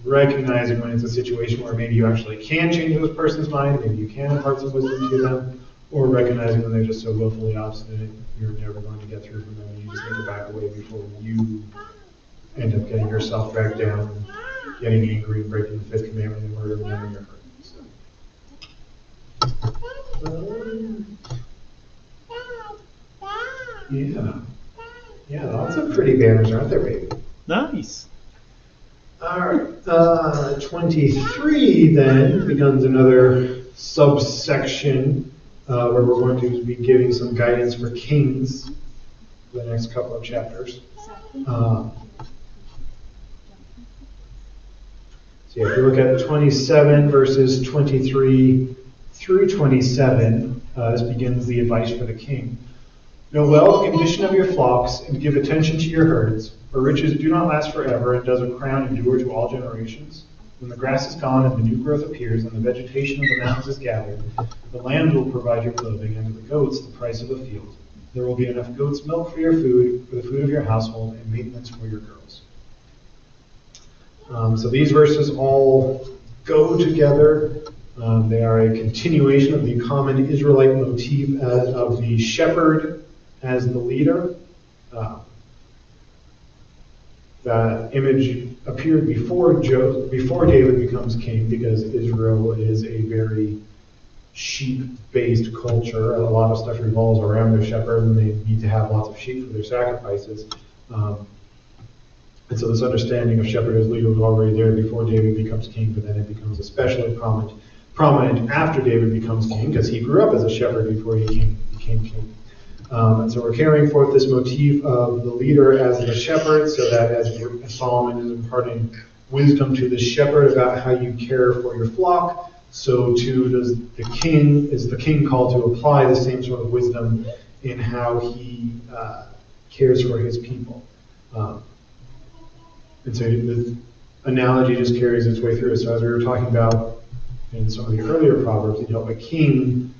recognizing when it's a situation where maybe you actually can change this person's mind, maybe you can impart some wisdom to them, or recognizing when they're just so willfully obstinate you're never going to get through from them, and you just need to back away before you end up getting yourself dragged down and getting angry and breaking the fifth commandment and murdering them in your heart. Yeah, lots of pretty banners, aren't there, baby? Nice. All right, 23 then begins another subsection where we're going to be giving some guidance for kings for the next couple of chapters. So if you look at 27 verses 23 through 27, this begins the advice for the king. Know well the condition of your flocks, and give attention to your herds, for riches do not last forever, and does a crown endure to all generations. When the grass is gone and the new growth appears, and the vegetation of the mountains is gathered, the land will provide your clothing, and to the goats the price of a field. There will be enough goat's milk for your food, for the food of your household, and maintenance for your girls. So these verses all go together. They are a continuation of the common Israelite motif of the shepherd as the leader. That image appeared before David becomes king, because Israel is a very sheep-based culture. A lot of stuff revolves around their shepherd, and they need to have lots of sheep for their sacrifices. And so this understanding of shepherd as leader was already there before David becomes king, but then it becomes especially prominent after David becomes king, because he grew up as a shepherd before he became king. And so we're carrying forth this motif of the leader as the shepherd, so that as Solomon is imparting wisdom to the shepherd about how you care for your flock, so too is the king called to apply the same sort of wisdom in how he cares for his people. And so the analogy just carries its way through. So as we were talking about in some of the earlier Proverbs, a king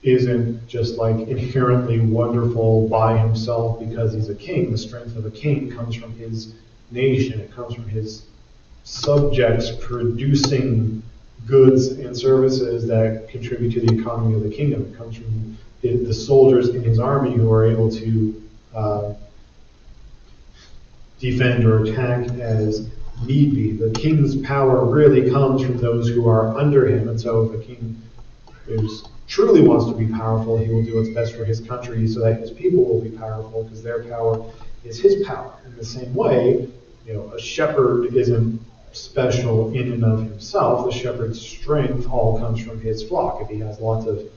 isn't just like inherently wonderful by himself because he's a king. The strength of a king comes from his nation. It comes from his subjects producing goods and services that contribute to the economy of the kingdom. It comes from the soldiers in his army who are able to defend or attack as need be. The king's power really comes from those who are under him. And so if a king truly wants to be powerful, he will do what's best for his country so that his people will be powerful, because their power is his power. In the same way, a shepherd isn't special in and of himself. The shepherd's strength all comes from his flock. If he has lots of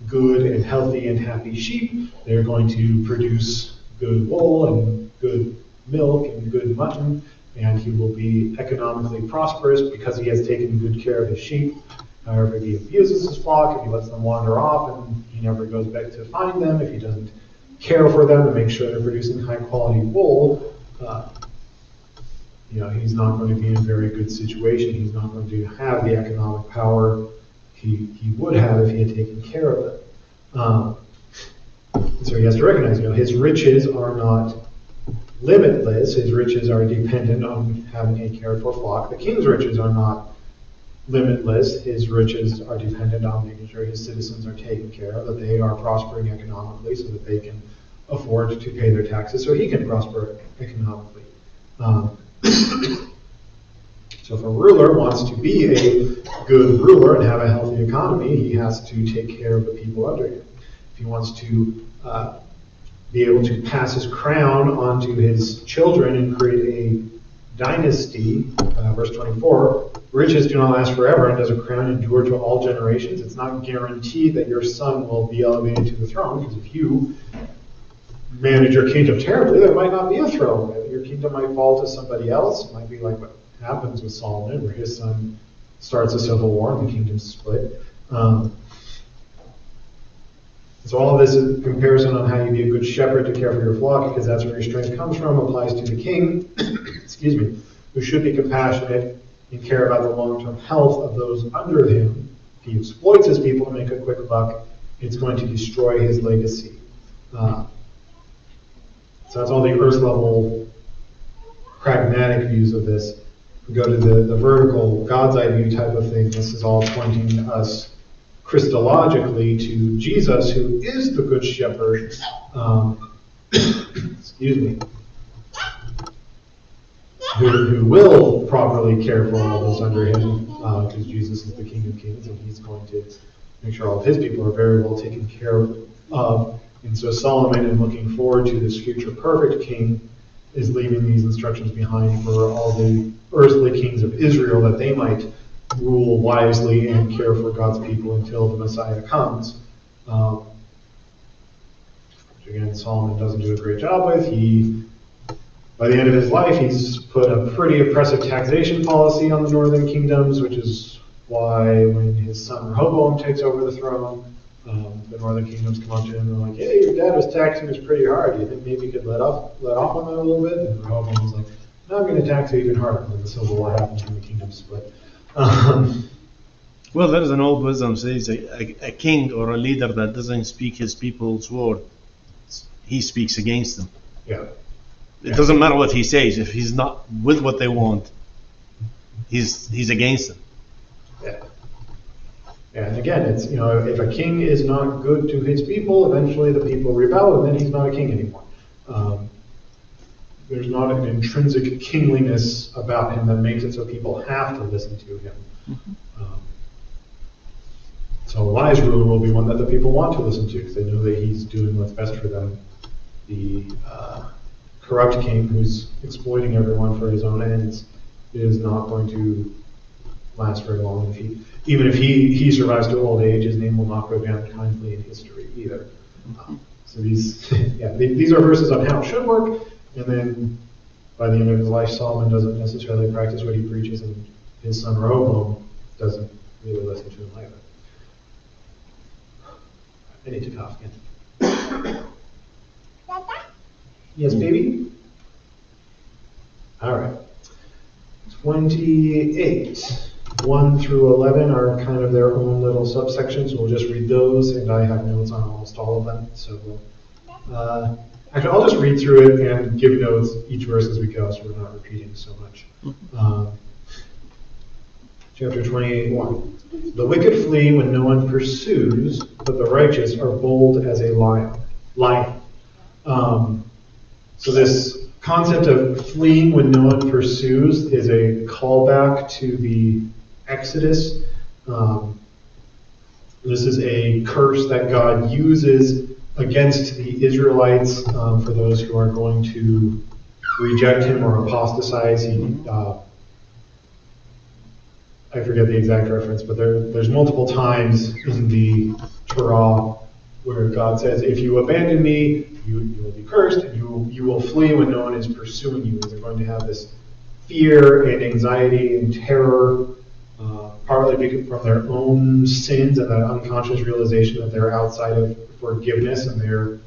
good and healthy and happy sheep, they're going to produce good wool and good milk and good mutton, and he will be economically prosperous because he has taken good care of his sheep. However, if he abuses his flock, if he lets them wander off and he never goes back to find them, if he doesn't care for them and make sure they're producing high quality wool, he's not going to be in a very good situation. He's not going to have the economic power he would have if he had taken care of them. So he has to recognize, his riches are not limitless. His riches are dependent on having a cared for flock. The king's riches are not limitless. His riches are dependent on making sure his citizens are taken care of, that they are prospering economically so that they can afford to pay their taxes so he can prosper economically. So if a ruler wants to be a good ruler and have a healthy economy, he has to take care of the people under him. If he wants to be able to pass his crown on to his children and create a dynasty, verse 24, riches do not last forever, and does a crown endure to all generations? It's not guaranteed that your son will be elevated to the throne, because if you manage your kingdom terribly, there might not be a throne. Your kingdom might fall to somebody else. It might be like what happens with Solomon, where his son starts a civil war and the kingdom's split. So all of this is a comparison on how you be a good shepherd to care for your flock, because that's where your strength comes from, applies to the king, who should be compassionate and care about the long-term health of those under him. If he exploits his people to make a quick buck, it's going to destroy his legacy. So that's all the earth-level pragmatic views of this. If we go to the vertical God's eye view type of thing, this is all pointing us Christologically to Jesus, who is the good shepherd, who will properly care for all those under him, because Jesus is the King of Kings, and he's going to make sure all of his people are very well taken care of. And so Solomon, in looking forward to this future perfect king, is leaving these instructions behind for all the earthly kings of Israel, that they might rule wisely and care for God's people until the Messiah comes. Which again, Solomon doesn't do a great job with. By the end of his life, he's put a pretty oppressive taxation policy on the northern kingdoms, which is why when his son Rehoboam takes over the throne, the northern kingdoms come up to him and are like, "Hey, your dad was taxing us pretty hard. Do you think maybe you could let off on that a little bit?" And Rehoboam was like, "No, I'm going to tax you even harder." And then the civil war happens and the kingdom split. Well, there's an old wisdom says a king or a leader that doesn't speak his people's word, he speaks against them. Yeah. It doesn't matter what he says. If he's not with what they want, he's against them. Yeah. Yeah, and again, it's, if a king is not good to his people, eventually the people rebel, and then he's not a king anymore. there's not an intrinsic kingliness about him that makes it so people have to listen to him. So a wise ruler will be one that the people want to listen to because they know that he's doing what's best for them. The corrupt king who's exploiting everyone for his own ends is not going to last very long. Even if he survives to old age, his name will not go down kindly in history either. So these are verses on how it should work, and then by the end of his life, Solomon doesn't necessarily practice what he preaches, and his son Rehoboam doesn't really listen to him either. I need to cough again. Yes, baby? All right. 28. 1 through 11 are kind of their own little subsections. We'll just read those, and I have notes on almost all of them. So actually, I'll just read through it and give notes each verse as we go, so we're not repeating so much. Chapter 28:1. The wicked flee when no one pursues, but the righteous are bold as a lion. So this concept of fleeing when no one pursues is a callback to the Exodus. This is a curse that God uses against the Israelites for those who are going to reject him or apostatize. I forget the exact reference, but there's multiple times in the Torah where God says, if you abandon me, you will be cursed, and you will flee when no one is pursuing you. They're going to have this fear and anxiety and terror, partly from their own sins and that unconscious realization that they're outside of forgiveness and they're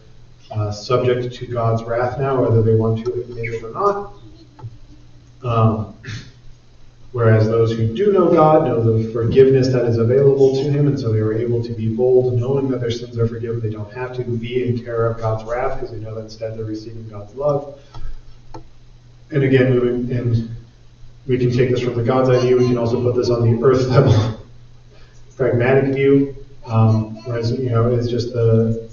subject to God's wrath now, whether they want to admit it or not. Whereas those who do know God know the forgiveness that is available to him, and so they are able to be bold, knowing that their sins are forgiven. They don't have to be in terror of God's wrath because they know that instead they're receiving God's love. And again, we can take this from the God's eye view. We can also put this on the earth level, pragmatic view. Whereas, it's just the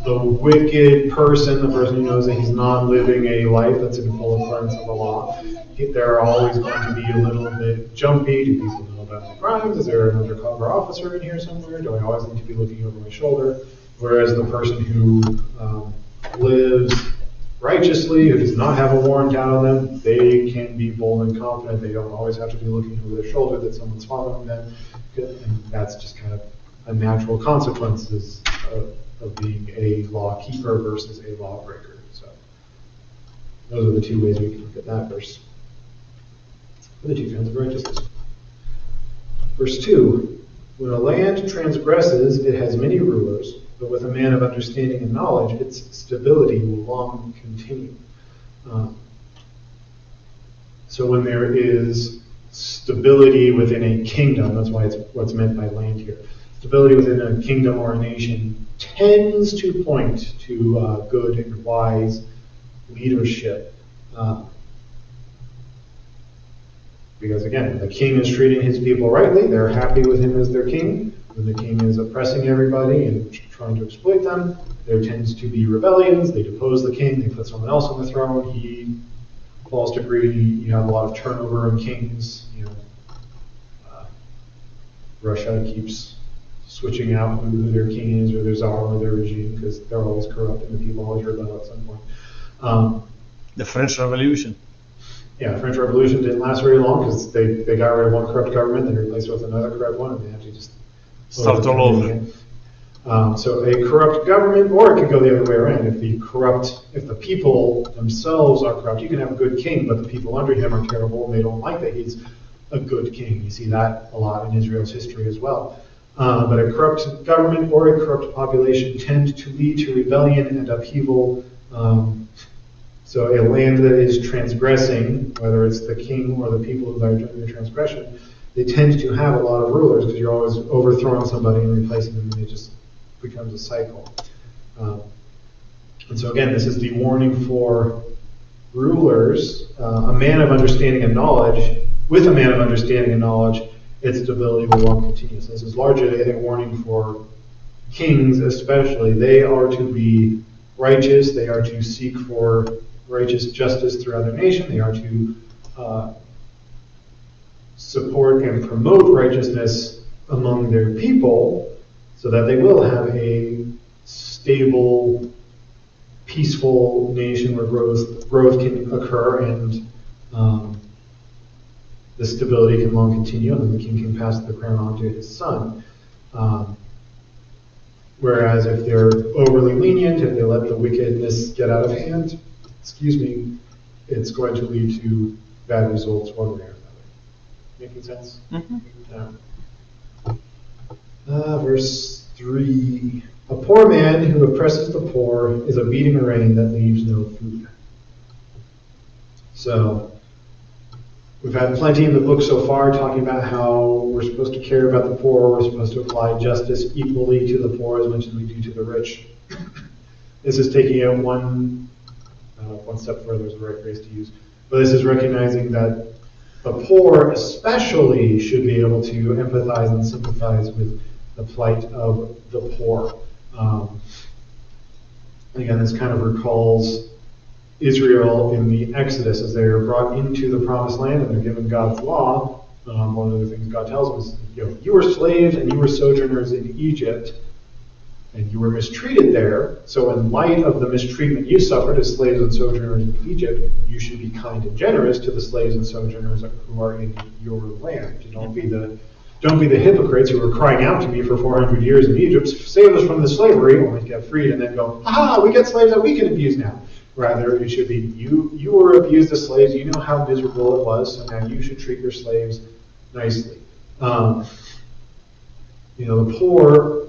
wicked person, the person who knows that he's not living a life that's in full accordance of the law. They're always going to be a little bit jumpy. Do people know about my crimes? Is there an undercover officer in here somewhere? Do I always need to be looking over my shoulder? Whereas the person who lives righteously, who does not have a warrant out on them, they can be bold and confident. They don't always have to be looking over their shoulder that someone's following them. And that's just kind of a natural consequences of being a law keeper versus a lawbreaker. So those are the two ways we can look at that verse. For the two kinds of righteousness. Verse 2. When a land transgresses, it has many rulers, but with a man of understanding and knowledge, its stability will long continue. So when there is stability within a kingdom, that's why it's what's meant by land here. Stability within a kingdom or a nation tends to point to good and wise leadership. Because again, when the king is treating his people rightly, they're happy with him as their king. When the king is oppressing everybody and trying to exploit them, there tends to be rebellions. They depose the king, they put someone else on the throne, he falls to greed. You have a lot of turnover in kings. Russia keeps switching out who their king is or their czar or their regime because they're always corrupt and the people always rebel at some point. The French Revolution. Yeah, French Revolution didn't last very long because they got rid of one corrupt government, then replaced it with another corrupt one, and they had to just start all over. So a corrupt government, or it could go the other way around. If the people themselves are corrupt, you can have a good king, but the people under him are terrible, and they don't like that he's a good king. You see that a lot in Israel's history as well. But a corrupt government or a corrupt population tend to lead to rebellion and upheaval. So a land that is transgressing, whether it's the king or the people who are doing the transgression, they tend to have a lot of rulers because you're always overthrowing somebody and replacing them, and it just becomes a cycle. And so again, this is the warning for rulers. A man of understanding and knowledge, with a man of understanding and knowledge, its stability will long continue. So this is largely, I think, warning for kings especially. They are to be righteous. They are to seek for righteous justice throughout their nation. They are to support and promote righteousness among their people so that they will have a stable, peaceful nation where growth can occur and the stability can long continue, and then the king can pass the crown on to his son. Whereas if they're overly lenient, if they let the wickedness get out of hand, it's going to lead to bad results one way or another. Making sense? Mm-hmm. Yeah. Verse 3. A poor man who oppresses the poor is a beating rain that leaves no food. So, we've had plenty in the book so far talking about how we're supposed to care about the poor, we're supposed to apply justice equally to the poor as much as we do to the rich. This is taking it one step further is the right phrase to use. But this is recognizing that the poor especially should be able to empathize and sympathize with the plight of the poor. Again, this kind of recalls Israel in the Exodus as they are brought into the promised land and they're given God's law. One of the things God tells them is, you were slaves and you were sojourners in Egypt and you were mistreated there. So in light of the mistreatment you suffered as slaves and sojourners in Egypt, you should be kind and generous to the slaves and sojourners who are in your land. Don't be the hypocrites who were crying out to me for 400 years in Egypt, save us from the slavery, only to get freed, and then go, we get slaves that we can abuse now. Rather, it should be, you were abused as slaves, you know how miserable it was, so now you should treat your slaves nicely. The poor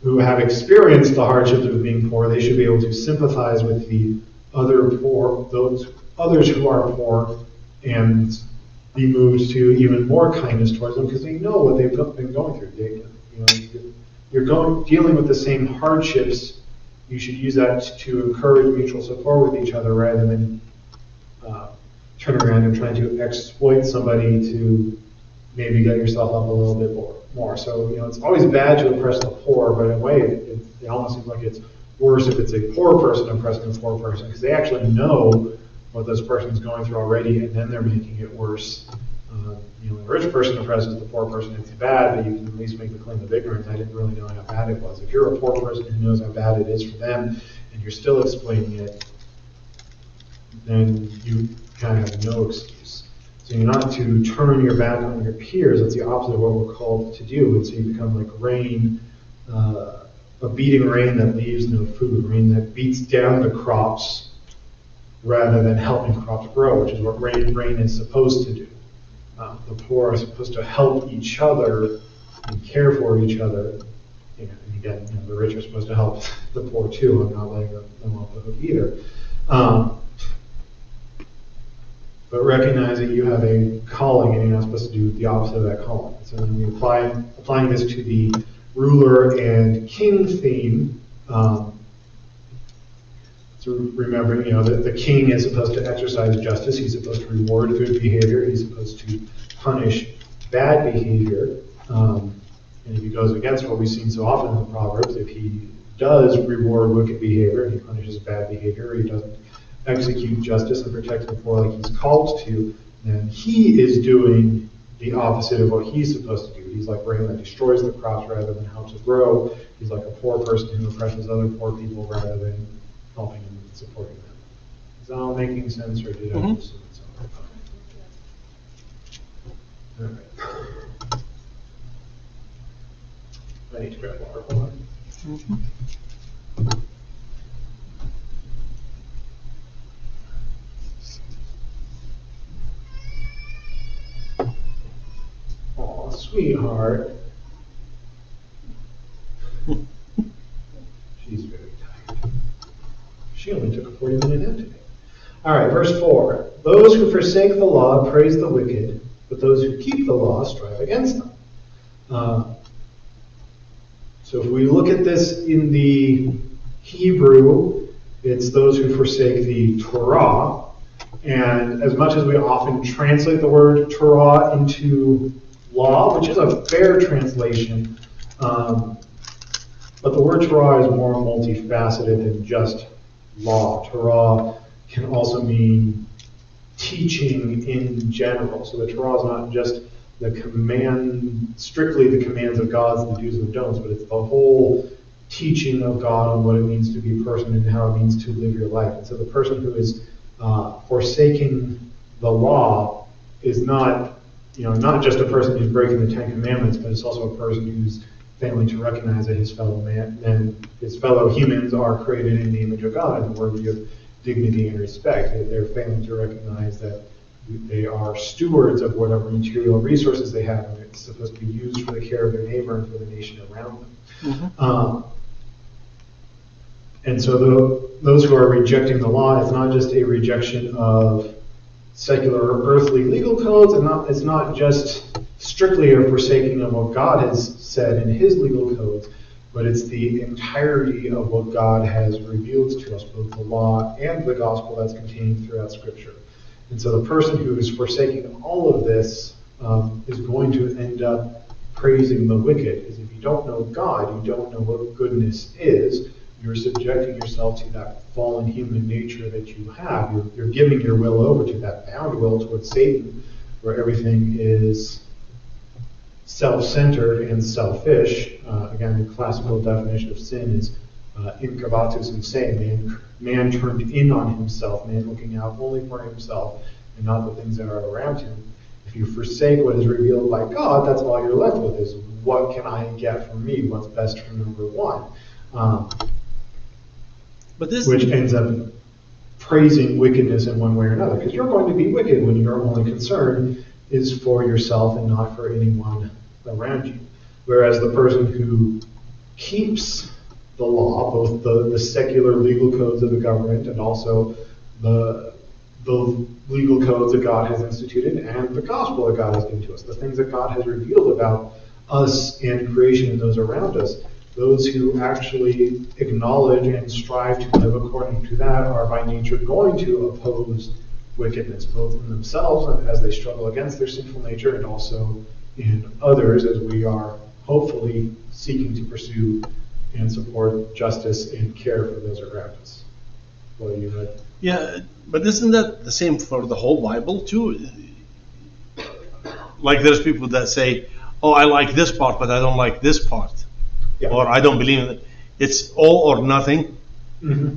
who have experienced the hardships of being poor, they should be able to sympathize with the other poor, those others who are poor, and be moved to even more kindness towards them because they know what they've been going through. You're dealing with the same hardships. You should use that to encourage mutual support with each other rather than turn around and trying to exploit somebody to maybe get yourself up a little bit more. So, it's always bad to oppress the poor, but in a way, it almost seems like it's worse if it's a poor person oppressing a poor person because they actually know what this person's going through already, and then they're making it worse. The rich person oppresses the poor person, it's bad, but you can at least make the claim of ignorance. I didn't really know how bad it was. If you're a poor person who knows how bad it is for them, and you're still explaining it, then you kind of have no excuse. So you're not to turn your back on your peers. That's the opposite of what we're called to do. And so you become like rain, a beating rain that leaves no food, rain that beats down the crops rather than helping crops grow, which is what rain is supposed to do. The poor are supposed to help each other and care for each other. And again, the rich are supposed to help the poor too. I'm not letting them off the hook either. But recognize that you have a calling and you're not supposed to do the opposite of that calling. So then we applying this to the ruler and king theme. So remember, that the king is supposed to exercise justice. He's supposed to reward good behavior. He's supposed to punish bad behavior. And if he goes against what we've seen so often in the Proverbs, if he does reward wicked behavior, he punishes bad behavior, he doesn't execute justice and protect the poor like he's called to, then he is doing the opposite of what he's supposed to do. He's like rain that destroys the crops rather than helps it grow. He's like a poor person who oppresses other poor people rather than helping them and supporting them. Is that all making sense, or did I miss it? All right. I need to grab water. Hold on. Mm-hmm. Aw, sweetheart. She's very tired. She only took a 40-minute nap today. All right, verse 4. Those who forsake the law praise the wicked, but those who keep the law strive against them. So if we look at this in the Hebrew, it's those who forsake the Torah. And as much as we often translate the word Torah into law, which is a fair translation, but the word Torah is more multifaceted than just law. Torah can also mean teaching in general. So the Torah is not just strictly the commands of God, the do's and the don'ts, but it's the whole teaching of God on what it means to be a person and how it means to live your life. And so the person who is forsaking the law is not just a person who's breaking the Ten Commandments, but it's also a person who's failing to recognize that his fellow humans are created in the image of God and worthy of dignity and respect. They're failing to recognize that they are stewards of whatever material resources they have, and it's supposed to be used for the care of their neighbor and for the nation around them. Mm-hmm. And so those who are rejecting the law, it's not just a rejection of secular earthly legal codes, and it's not just strictly a forsaking of what God has said in his legal codes, but it's the entirety of what God has revealed to us, both the law and the gospel that's contained throughout Scripture. And so the person who is forsaking all of this is going to end up praising the wicked. Because if you don't know God, you don't know what goodness is, you're subjecting yourself to that fallen human nature that you have. You're giving your will over to that bound will towards Satan, where everything is self-centered and selfish. Again, the classical definition of sin is incurvatus in se, man turned in on himself, man looking out only for himself and not the things that are around him. If you forsake what is revealed by God, that's all you're left with is, what can I get from me? What's best for number one? Which ends up praising wickedness in one way or another, because you're going to be wicked when your only concern is for yourself and not for anyone around you. Whereas the person who keeps the law, both the secular legal codes of the government and also the legal codes that God has instituted and the gospel that God has given to us, the things that God has revealed about us and creation and those around us, those who actually acknowledge and strive to live according to that are by nature going to oppose wickedness, both in themselves as they struggle against their sinful nature and also in others as we are hopefully seeking to pursue and support justice and care for those around us. Well, you had... Yeah, but isn't that the same for the whole Bible too? Like there's people that say, oh, I like this part, but I don't like this part. Yeah. Or I don't believe in it. It's all or nothing. Mm-hmm.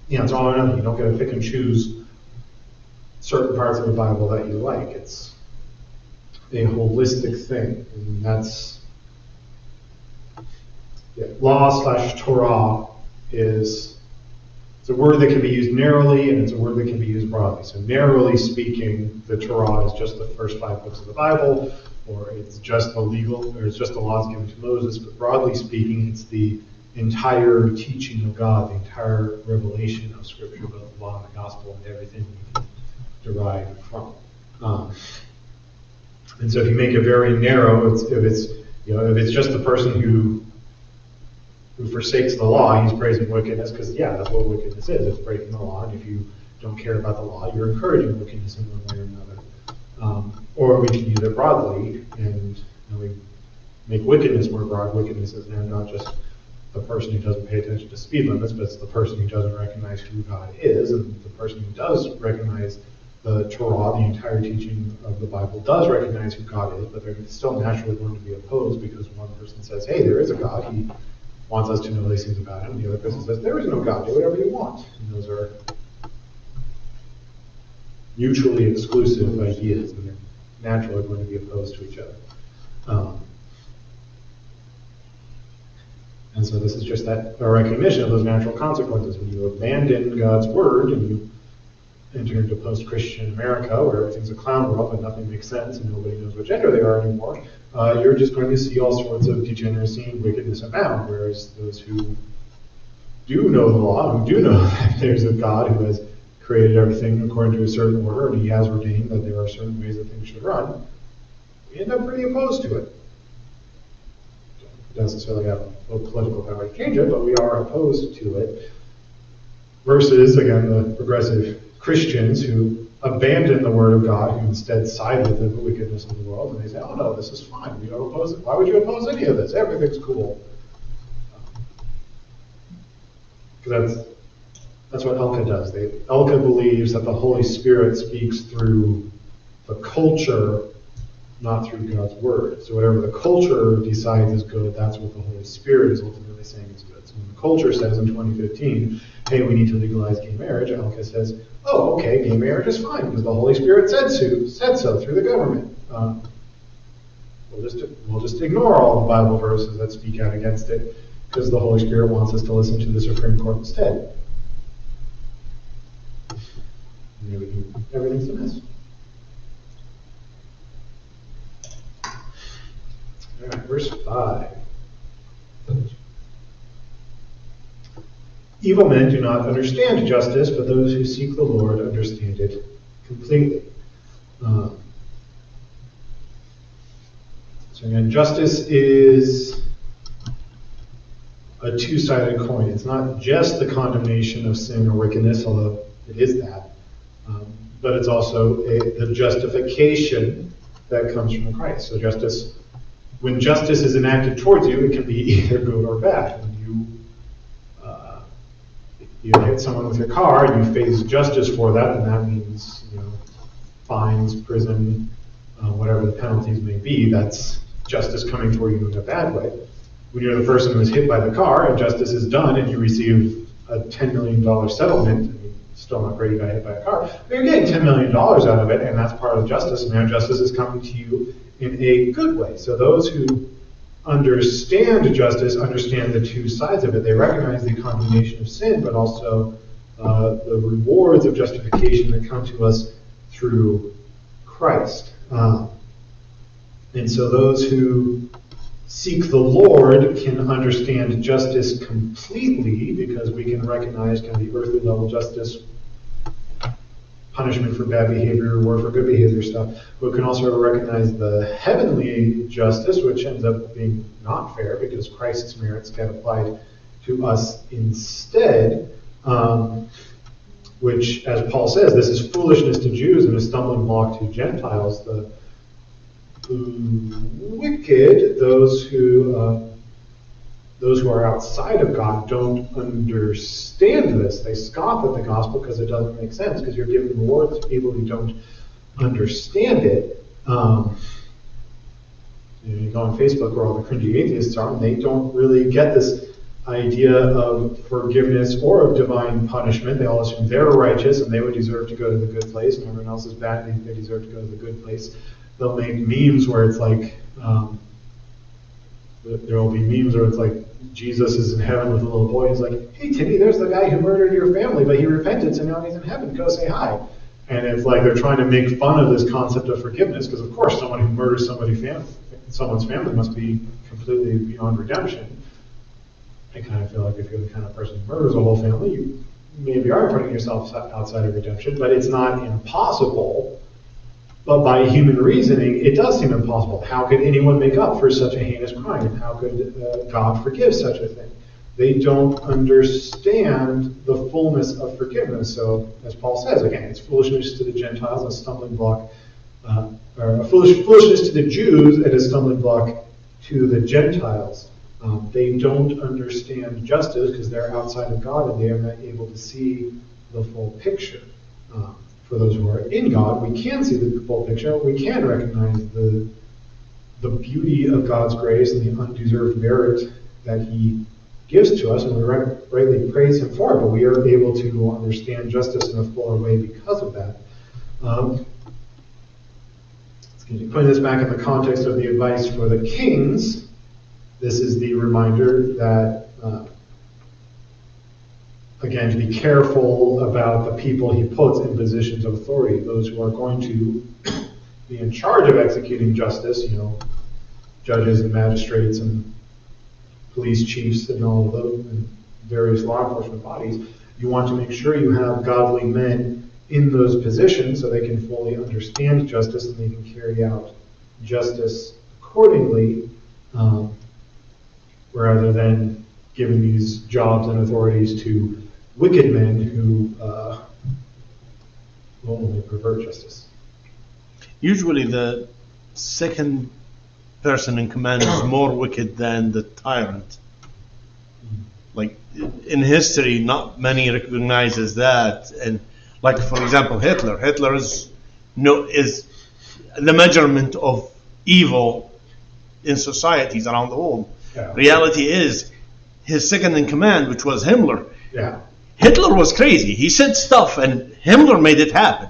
Yeah, it's all or nothing. You don't get to pick and choose certain parts of the Bible that you like. It's a holistic thing, and that's law/Torah is it's a word that can be used narrowly and it's a word that can be used broadly. So narrowly speaking, the Torah is just the first 5 books of the Bible, or it's just the laws given to Moses. But broadly speaking, it's the entire teaching of God, the entire revelation of Scripture, both the law and the gospel, and everything we can derive from. And so if you make it very narrow, if it's just the person who forsakes the law, he's praising wickedness, because that's what wickedness is. It's breaking the law, and if you don't care about the law, you're encouraging wickedness in one way or another. Or we can use it broadly, and we make wickedness more broad. Wickedness is now not just the person who doesn't pay attention to speed limits, but it's the person who doesn't recognize who God is, and the person who does recognize the Torah, the entire teaching of the Bible, does recognize who God is, but they're still naturally going to be opposed because one person says, hey, there is a God. He wants us to know these things about him. The other person says, there is no God. Do whatever you want. And those are mutually exclusive ideas, and they're naturally going to be opposed to each other. And so this is just a recognition of those natural consequences. When you abandon God's word and you enter into post-Christian America, where everything's a clown world and nothing makes sense and nobody knows what gender they are anymore, you're just going to see all sorts of degeneracy and wickedness abound. Whereas those who do know the law, who do know that there's a God who has created everything according to a certain order, and he has ordained that there are certain ways that things should run, we end up pretty opposed to it. Don't necessarily have no political power to change it, but we are opposed to it. Versus, again, the progressive Christians who abandon the word of God, who instead side with the wickedness of the world, and they say, oh no, this is fine, we don't oppose it. Why would you oppose any of this? Everything's cool. Because that's what Elka does. Elka believes that the Holy Spirit speaks through the culture, not through God's word. So whatever the culture decides is good, that's what the Holy Spirit is ultimately saying is good. So when the culture says in 2015, hey, we need to legalize gay marriage, Elka says, oh, okay, gay marriage is fine because the Holy Spirit said so through the government. We'll just ignore all the Bible verses that speak out against it because the Holy Spirit wants us to listen to the Supreme Court instead. And everything's a mess. All right, verse 5. Evil men do not understand justice, but those who seek the Lord understand it completely. So again, justice is a two-sided coin. It's not just the condemnation of sin or wickedness, although it is that, but it's also the justification that comes from Christ. So when justice is enacted towards you, it can be either good or bad. When you hit someone with your car and you face justice for that, then that means fines, prison, whatever the penalties may be. That's justice coming for you in a bad way. When you're the person who was hit by the car and justice is done and you receive a $10 million settlement, still not great you got hit by a car, but you're getting $10 million out of it, and that's part of justice, and now justice is coming to you in a good way. So those who understand justice understand the two sides of it. They recognize the condemnation of sin, but also the rewards of justification that come to us through Christ. And so those who seek the Lord can understand justice completely because we can recognize kind of the earthly level justice, punishment for bad behavior, reward for good behavior stuff. But we can also recognize the heavenly justice, which ends up being not fair because Christ's merits get applied to us instead, which, as Paul says, this is foolishness to Jews and a stumbling block to Gentiles. The wicked, those who are outside of God, don't understand this. They scoff at the gospel because it doesn't make sense, because you're giving rewards to people who don't understand it. You go on Facebook where all the cringy atheists are, and they don't really get this idea of forgiveness or of divine punishment. They all assume they're righteous and they would deserve to go to the good place, and everyone else is bad and they deserve to go to the good place. They'll make memes where it's like, there will be memes where it's like Jesus is in heaven with a little boy. He's like, hey, Timmy, there's the guy who murdered your family, but he repented, so now he's in heaven. Go say hi. And it's like they're trying to make fun of this concept of forgiveness, because of course someone who murders someone's family must be completely beyond redemption. I kind of feel like if you're the kind of person who murders a whole family, you maybe are putting yourself outside of redemption, but it's not impossible. But by human reasoning, it does seem impossible. How could anyone make up for such a heinous crime? And how could God forgive such a thing? They don't understand the fullness of forgiveness. So, as Paul says, again, it's foolishness to the Gentiles, a stumbling block, or foolishness to the Jews, and a stumbling block to the Gentiles. They don't understand justice because they're outside of God and they are not able to see the full picture. For those who are in God, we can see the full picture. We can recognize the beauty of God's grace and the undeserved merit that He gives to us, and we rightly praise Him for it. But we are able to understand justice in a fuller way because of that. Putting this back in the context of the advice for the kings, this is the reminder that. Again, to be careful about the people he puts in positions of authority, those who are going to be in charge of executing justice, judges and magistrates and police chiefs and all of those, and various law enforcement bodies. You want to make sure you have godly men in those positions so they can fully understand justice and they can carry out justice accordingly, rather than giving these jobs and authorities to wicked men who will only pervert justice. Usually the second person in command is more wicked than the tyrant. Like in history, not many recognizes that. And like for example, Hitler is the measurement of evil in societies around the world. Yeah. Reality is his second in command, which was Himmler. Yeah. Hitler was crazy. He said stuff, and Himmler made it happen.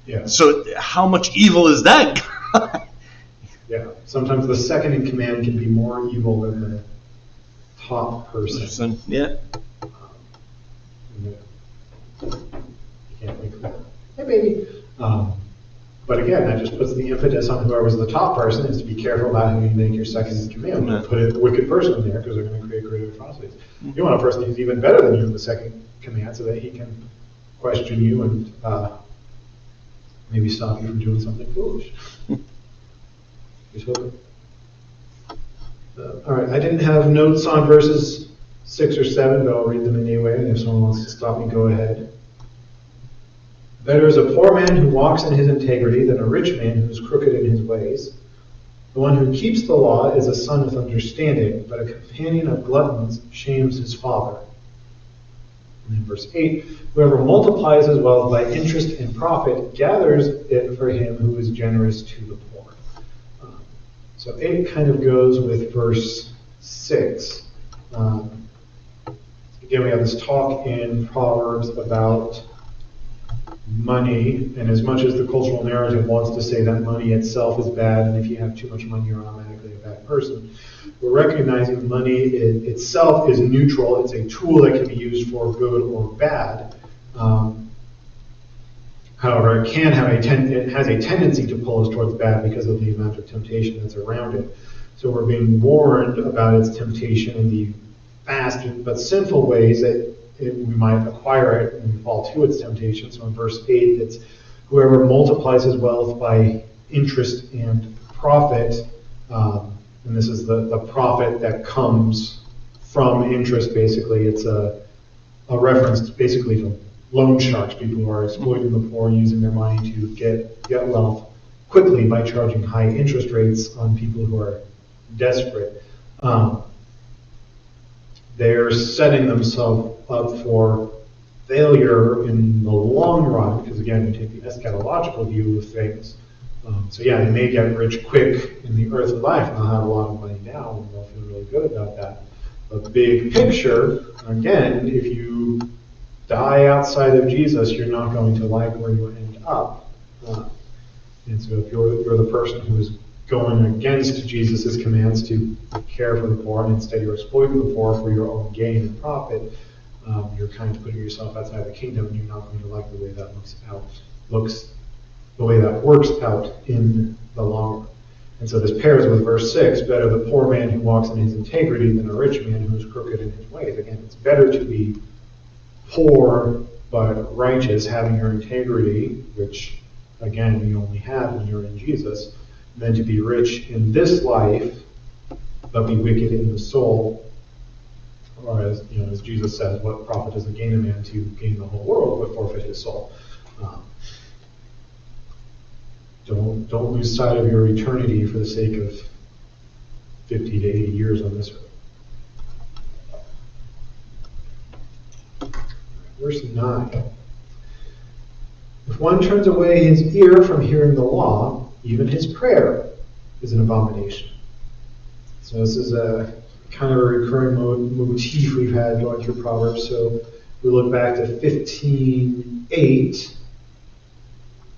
Yeah. So how much evil is that guy? Yeah. Sometimes the second in command can be more evil than the top person. Yeah. Can't make that. Hey, baby. But again, that just puts the impetus on whoever's the top person is to be careful about who you make your second in command. Don't put a wicked person in there because they're going to create greater atrocities. You want a person who's even better than you in the second command so that he can question you and maybe stop you from doing something foolish. All right, I didn't have notes on verses 6 or 7, but I'll read them anyway, and if someone wants to stop me, go ahead. Better is a poor man who walks in his integrity than a rich man who is crooked in his ways. The one who keeps the law is a son with understanding, but a companion of gluttons shames his father. And then verse 8, whoever multiplies his wealth by interest and profit gathers it for him who is generous to the poor. So 8 kind of goes with verse 6. Again, we have this talk in Proverbs about money, and as much as the cultural narrative wants to say that money itself is bad, and if you have too much money, you're automatically a bad person, we're recognizing money itself is neutral. It's a tool that can be used for good or bad. However, it has a tendency to pull us towards bad because of the amount of temptation that's around it. So we're being warned about its temptation in the fast but sinful ways that we might acquire it and fall to its temptation. So in verse 8, it's whoever multiplies his wealth by interest and profit, and this is the profit that comes from interest, basically. It's a reference basically to loan sharks, people who are exploiting the poor, using their money to get wealth quickly by charging high interest rates on people who are desperate. They're setting themselves up for failure in the long run, because again, we take the eschatological view of things. So yeah, they may get rich quick in the earthly life, and they'll have a lot of money now, and they'll feel really good about that. But big picture, again, if you die outside of Jesus, you're not going to like where you end up. And so if you're the person who is going against Jesus' commands to care for the poor, and instead you're exploiting the poor for your own gain and profit, you're kind of putting yourself outside the kingdom, and you're not going to like the way that works out in the long run. And so this pairs with verse 6, better the poor man who walks in his integrity than a rich man who is crooked in his ways. Again, it's better to be poor but righteous, having your integrity, which again you only have when you're in Jesus, than to be rich in this life but be wicked in the soul. Or as Jesus says, what profit does it gain a man to gain the whole world but forfeit his soul? Don't lose sight of your eternity for the sake of 50 to 80 years on this earth. Verse 9. If one turns away his ear from hearing the law, even his prayer is an abomination. So this is a kind of a recurring motif we've had going through Proverbs. So we look back to 15:8. It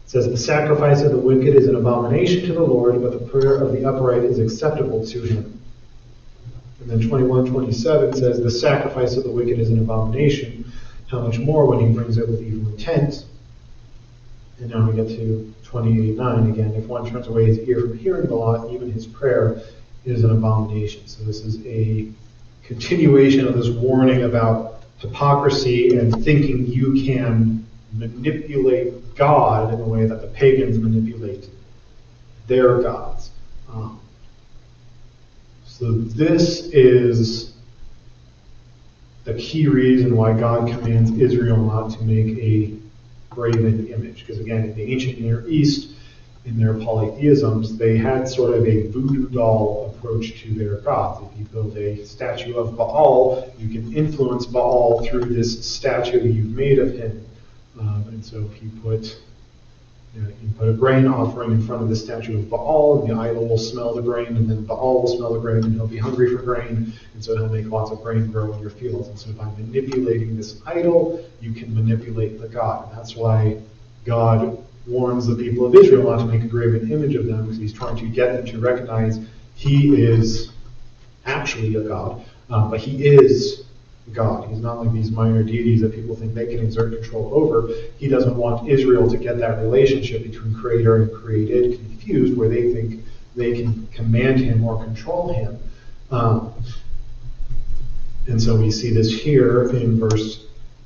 says, the sacrifice of the wicked is an abomination to the Lord, but the prayer of the upright is acceptable to him. And then 21:27 says, the sacrifice of the wicked is an abomination. How much more when he brings it with evil intent? And now we get to 28:9 again. If one turns away his ear from hearing the law, even his prayer is an abomination. So this is a continuation of this warning about hypocrisy and thinking you can manipulate God in the way that the pagans manipulate their gods. So this is the key reason why God commands Israel not to make a graven image. Because again, in the ancient Near East, in their polytheisms, they had sort of a voodoo doll approach to their gods. If you build a statue of Baal, you can influence Baal through this statue you've made of him. And so if you put a grain offering in front of the statue of Baal, and the idol will smell the grain, and then Baal will smell the grain, and he'll be hungry for grain, and so he'll make lots of grain grow in your fields. And so by manipulating this idol, you can manipulate the god. And that's why God warns the people of Israel not to make a graven image of them, because he's trying to get them to recognize he is actually a god, but he is God. He's not like these minor deities that people think they can exert control over. He doesn't want Israel to get that relationship between creator and created confused, where they think they can command him or control him. And so we see this here in verse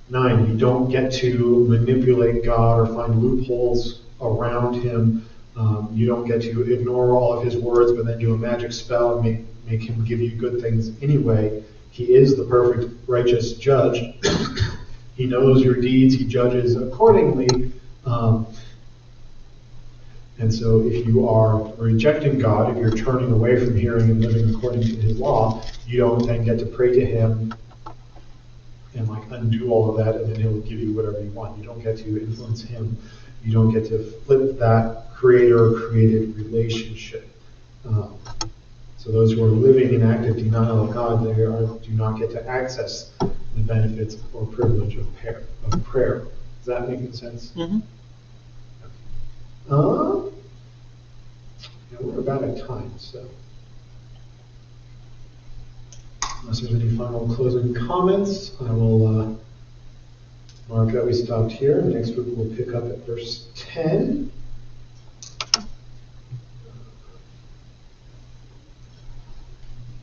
9. You don't get to manipulate God or find loopholes around him. You don't get to ignore all of his words but then do a magic spell and make him give you good things anyway. He is the perfect righteous judge. He knows your deeds. He judges accordingly. And so if you are rejecting God, if you're turning away from hearing and living according to his law, you don't then get to pray to him and undo all of that, and then he'll give you whatever you want. You don't get to influence him. You don't get to flip that creator-created relationship. So those who are living in active denial of God, do not get to access the benefits or privilege of prayer. Does that make sense? Mm-hmm. We're about at time, so unless there's any final closing comments, I will mark that we stopped here. Next week we'll pick up at verse 10.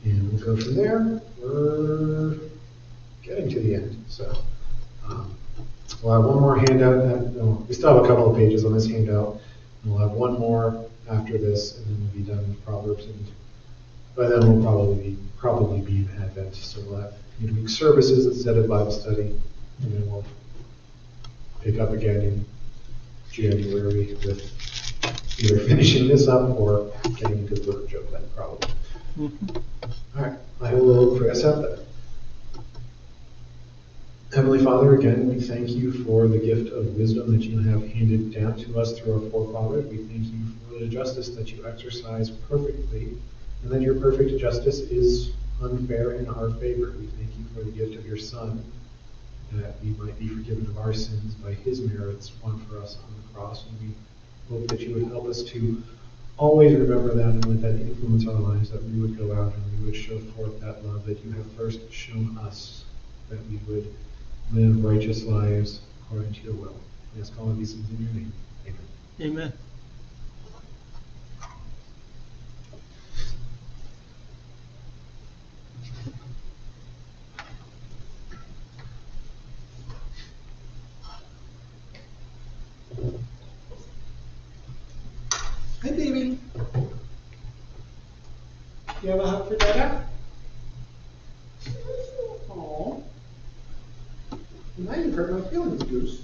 And we'll go from there. We're getting to the end. So we'll have one more handout. We still have a couple of pages on this handout. And we'll have one more after this, and then we'll be done with Proverbs. And by then we'll probably be in Advent. So we'll have midweek services instead of Bible study. And then we'll pick up again in January with either finishing this up or getting into the book of Job then, probably. Mm-hmm. All right, I will pray us out then. Heavenly Father, again, we thank you for the gift of wisdom that you have handed down to us through our forefathers. We thank you for the justice that you exercise perfectly, and that your perfect justice is unfair in our favor. We thank you for the gift of your Son, that we might be forgiven of our sins by his merits won for us on the cross. And we hope that you would help us to always remember that and let that influence our lives, that we would go out and we would show forth that love that you have first shown us, that we would live righteous lives according to your will. We ask all of these things in your name. Amen. Amen. Hi, baby. You have a hug for Dada? Aw. Now you've hurt my feelings, Goose.